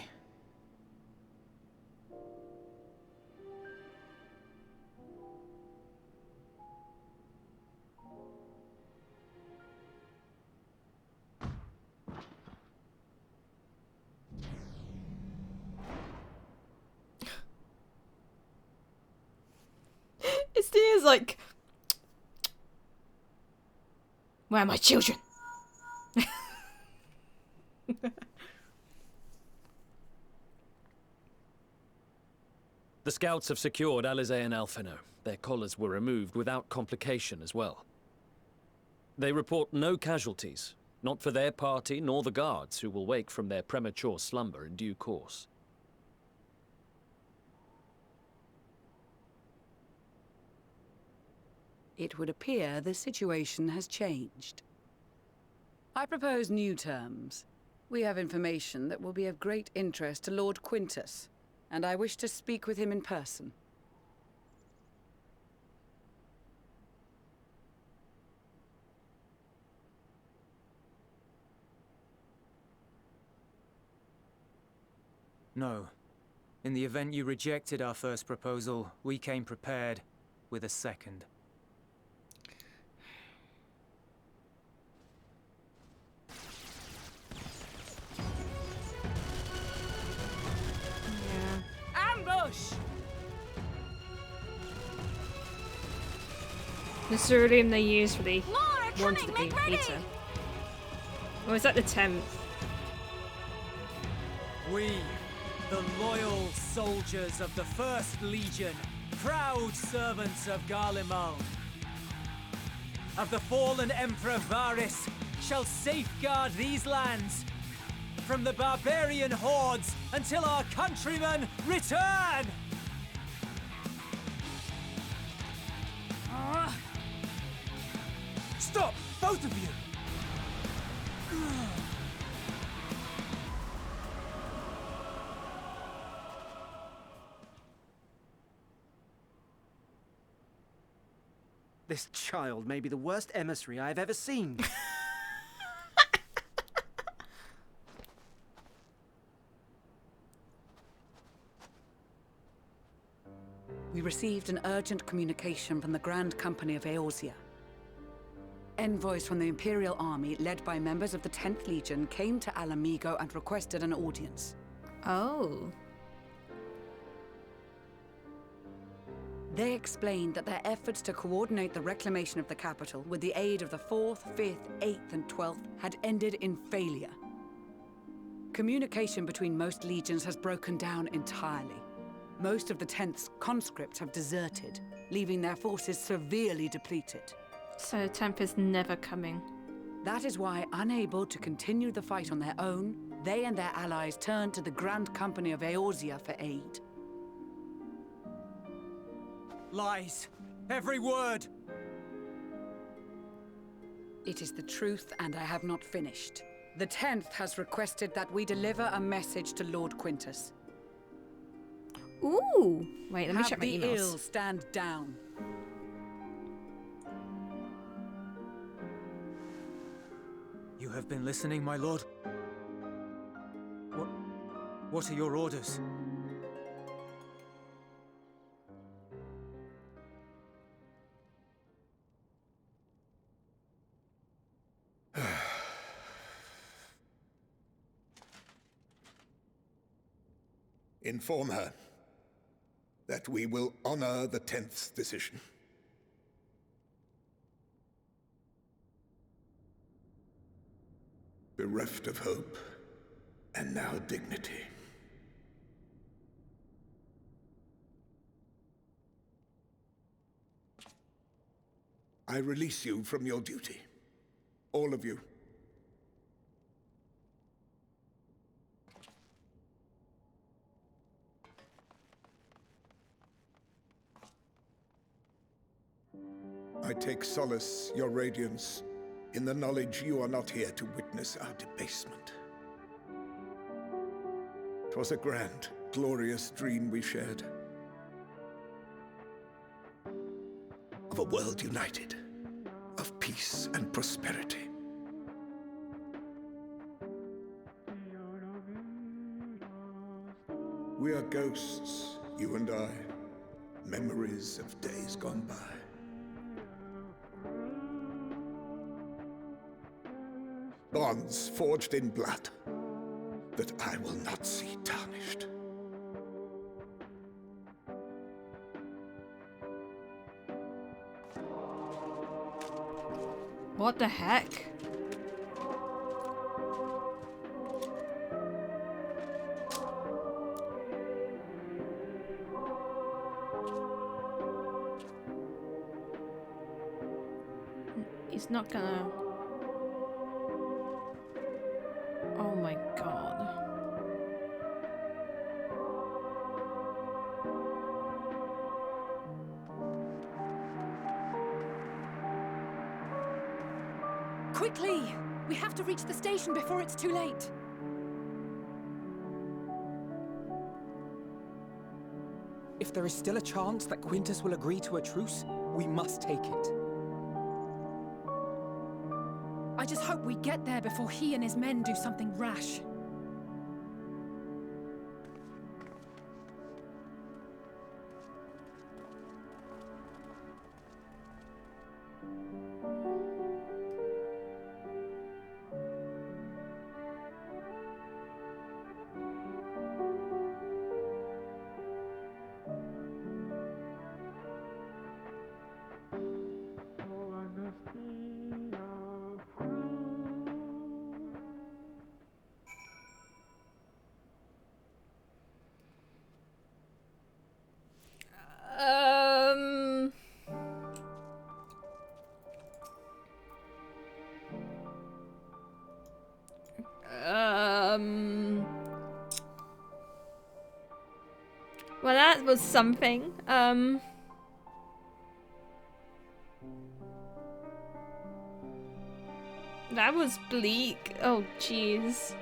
Estina's like, where are my children? The scouts have secured Alize and Alphino. Their collars were removed without complication as well. They report no casualties, not for their party nor the guards, who will wake from their premature slumber in due course. It would appear the situation has changed. I propose new terms. We have information that will be of great interest to Lord Quintus, and I wish to speak with him in person. No. In the event you rejected our first proposal, we came prepared with a second. Ambush! The ceruleum they use for the More are one to coming, the make ready! beta. Or is that the 10th? We, the loyal soldiers of the First Legion, proud servants of Garlemald, of the fallen Emperor Varys, shall safeguard these lands from the barbarian hordes until our countrymen return! Stop! Both of you! This child may be the worst emissary I've ever seen. We received an urgent communication from the Grand Company of Eorzea. Envoys from the Imperial Army, led by members of the 10th Legion, came to Alamigo and requested an audience. Oh. They explained that their efforts to coordinate the reclamation of the capital with the aid of the 4th, 5th, 8th, and 12th had ended in failure. Communication between most legions has broken down entirely. Most of the 10th's conscripts have deserted, leaving their forces severely depleted. So 10th is never coming. That is why, unable to continue the fight on their own, they and their allies turned to the Grand Company of Eorzea for aid. Lies! Every word! It is the truth, and I have not finished. The 10th has requested that we deliver a message to Lord Quintus. Ooh! Wait, let me check my Have the emails. ill stand down. You have been listening, my lord? What are your orders? Inform her that we will honor the 10th's decision. Bereft of hope, and now dignity. I release you from your duty. All of you. I take solace, your radiance, in the knowledge you are not here to witness our debasement. 'Twas a grand, glorious dream we shared. Of a world united, of peace and prosperity. We are ghosts, you and I, memories of days gone by. Bonds forged in blood that I will not see tarnished. What the heck? He's not gonna... Oh my god. Quickly! We have to reach the station before it's too late. If there is still a chance that Quintus will agree to a truce, we must take it. I just hope we get there before he and his men do something rash. Well, that was something. That was bleak. Oh, jeez.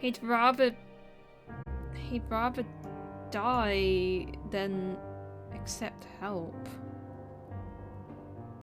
He'd rather die than accept help.